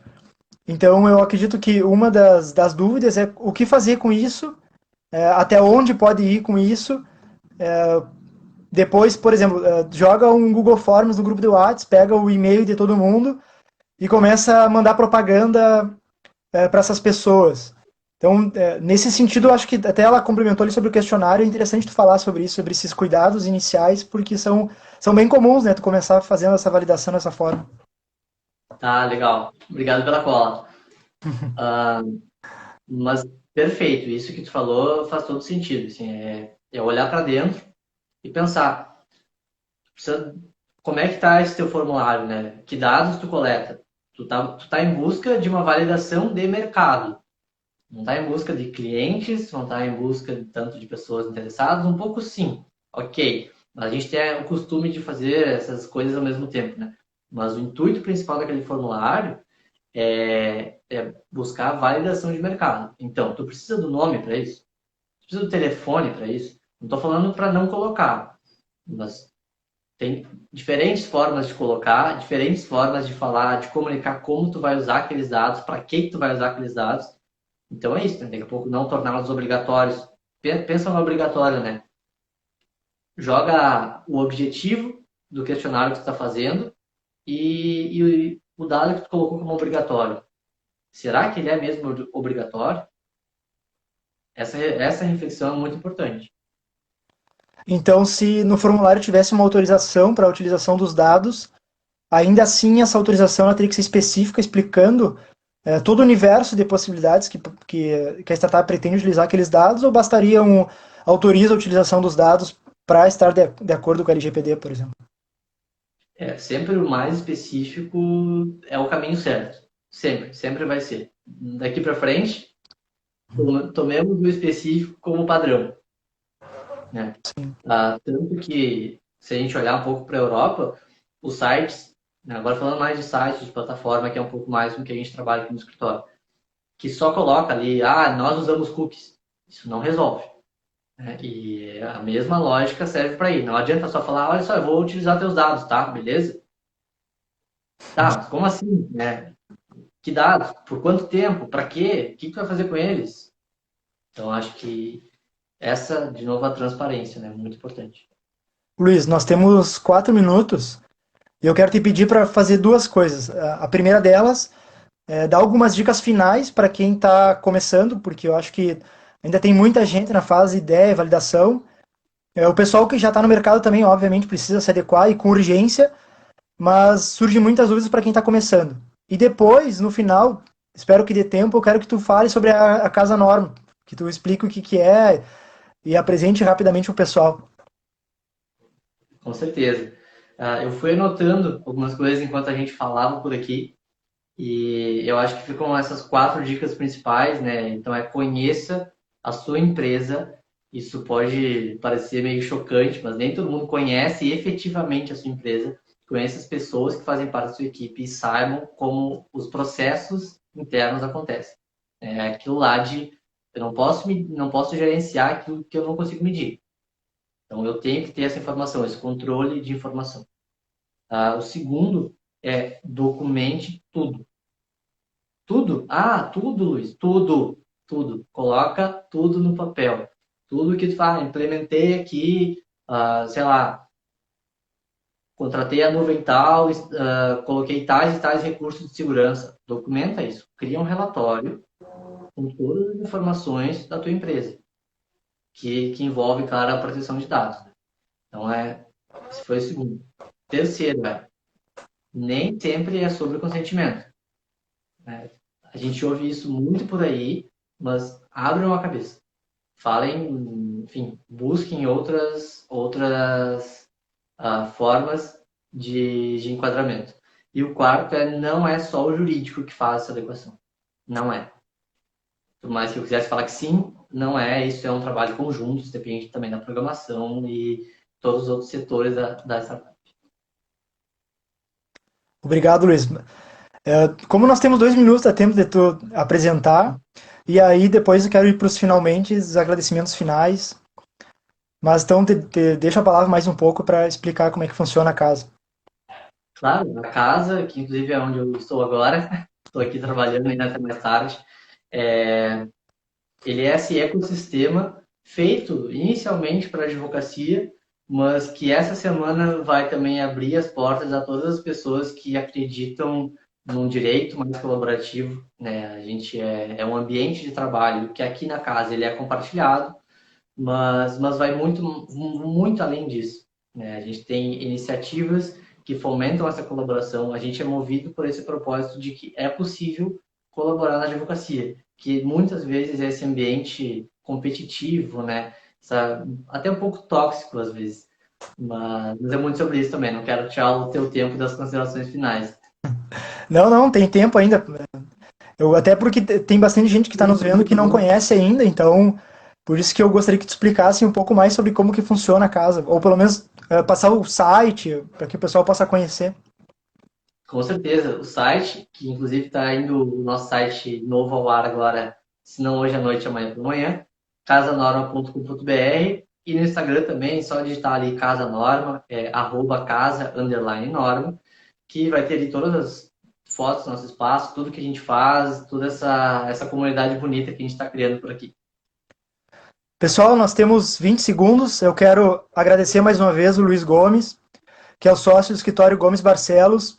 Então eu acredito que uma das dúvidas é o que fazer com isso, até onde pode ir com isso. Depois, por exemplo, joga um Google Forms no grupo do WhatsApp, pega o e-mail de todo mundo e começa a mandar propaganda para essas pessoas. Então, nesse sentido, eu acho que até ela complementou ali sobre o questionário. É interessante tu falar sobre isso, sobre esses cuidados iniciais, porque são bem comuns, né? Tu começar fazendo essa validação dessa forma. Tá, legal. Obrigado pela cola. Ah, mas perfeito, isso que tu falou faz todo sentido. Assim, é olhar para dentro e pensar, precisa, como é que está esse teu formulário, né? Que dados tu coleta? Tu tá em busca de uma validação de mercado. Não está em busca de clientes, não está em busca de tanto de pessoas interessadas, um pouco sim, ok. A gente tem o costume de fazer essas coisas ao mesmo tempo, né? Mas o intuito principal daquele formulário é buscar a validação de mercado. Então, tu precisa do nome para isso? Tu precisa do telefone para isso? Não estou falando para não colocar, mas tem diferentes formas de colocar, diferentes formas de falar, de comunicar como tu vai usar aqueles dados, para que tu vai usar aqueles dados. Então é isso, né? Daqui a pouco não torná-los obrigatórios. Pensa no obrigatório, né? Joga o objetivo do questionário que tu está fazendo e o dado que tu colocou como obrigatório. Será que ele é mesmo obrigatório? Essa reflexão é muito importante. Então, se no formulário tivesse uma autorização para a utilização dos dados, ainda assim essa autorização ela teria que ser específica, explicando todo o universo de possibilidades que a startup pretende utilizar aqueles dados, ou bastaria autoriza a utilização dos dados para estar de acordo com a LGPD, por exemplo? Sempre o mais específico é o caminho certo. Sempre vai ser. Daqui para frente, tomemos o específico como padrão, né? Tanto que, se a gente olhar um pouco para a Europa, os sites, né, agora falando mais de sites, de plataforma, que é um pouco mais do que a gente trabalha aqui no escritório, que só coloca ali, nós usamos cookies. Isso não resolve. Né? E a mesma lógica serve para aí. Não adianta só falar, olha só, eu vou utilizar teus dados, tá? Beleza? Tá, mas como assim? Né? Que dados? Por quanto tempo? Para quê? O que tu vai fazer com eles? Então, acho que essa, de novo, a transparência, né? Muito importante. Luiz, nós temos 4 minutos e eu quero te pedir para fazer duas coisas. A primeira delas é dar algumas dicas finais para quem está começando, porque eu acho que ainda tem muita gente na fase de ideia e validação. O pessoal que já está no mercado também, obviamente, precisa se adequar e com urgência, mas surgem muitas dúvidas para quem está começando. E depois, no final, espero que dê tempo, eu quero que tu fale sobre a Casa Norma, que tu explique o que é e apresente rapidamente o pessoal. Com certeza. Eu fui anotando algumas coisas enquanto a gente falava por aqui. E eu acho que ficam essas 4 dicas principais, né? Então, conheça a sua empresa. Isso pode parecer meio chocante, mas nem todo mundo conhece efetivamente a sua empresa. Conheça as pessoas que fazem parte da sua equipe e saibam como os processos internos acontecem. É aquilo lá de eu não posso gerenciar aquilo que eu não consigo medir. Então, eu tenho que ter essa informação, esse controle de informação. O segundo é documente tudo. Tudo? Tudo, Luiz. Tudo. Tudo. Coloca tudo no papel. Tudo que tu fala, implementei aqui, sei lá, contratei a nuvem tal, coloquei tais e tais recursos de segurança. Documenta isso. Cria um relatório com todas as informações da tua empresa, que envolve, claro, a proteção de dados. Né? Então, esse foi o segundo. Terceiro, nem sempre é sobre consentimento. Né? A gente ouve isso muito por aí, mas abre uma cabeça. Falem, enfim, busquem outras formas de enquadramento. E o quarto não é só o jurídico que faz essa adequação. Não é. Por mais que eu quisesse falar que sim, não é. Isso é um trabalho conjunto, isso depende também da programação e todos os outros setores da startup. Obrigado, Luiz. Como nós temos 2 minutos, dá tempo de tu apresentar, e aí depois eu quero ir para os finalmente, os agradecimentos finais. Mas então deixa a palavra mais um pouco para explicar como é que funciona a casa. Claro, a casa, que inclusive é onde eu estou agora, estou aqui trabalhando ainda até mais tarde, ele é esse ecossistema feito inicialmente para advocacia, mas que essa semana vai também abrir as portas a todas as pessoas que acreditam num direito mais colaborativo. Né? A gente é um ambiente de trabalho que aqui na casa ele é compartilhado, mas vai muito, muito além disso. Né? A gente tem iniciativas que fomentam essa colaboração, a gente é movido por esse propósito de que é possível colaborar na advocacia, que muitas vezes é esse ambiente competitivo, né? Até um pouco tóxico às vezes, mas é muito sobre isso também, não quero tirar o teu tempo das considerações finais. Não, não, tem tempo ainda. Até porque tem bastante gente que está nos vendo que não conhece ainda, então por isso que eu gostaria que tu explicasse um pouco mais sobre como que funciona a casa, ou pelo menos passar o site para que o pessoal possa conhecer. Com certeza, o site, que inclusive está indo o nosso site novo ao ar agora, se não hoje à noite, amanhã pela manhã, casanorma.com.br, e no Instagram também, só digitar ali Casa Norma, @casa_norma, que vai ter ali todas as fotos do nosso espaço, tudo que a gente faz, toda essa comunidade bonita que a gente está criando por aqui. Pessoal, nós temos 20 segundos. Eu quero agradecer mais uma vez o Luiz Gomes, que é o sócio do escritório Gomes Barcelos,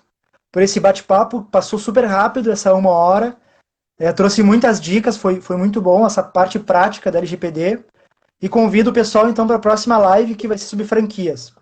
por esse bate-papo. Passou super rápido essa 1 hora. Trouxe muitas dicas, foi muito bom essa parte prática da LGPD. e convido o pessoal então para a próxima live que vai ser sobre franquias.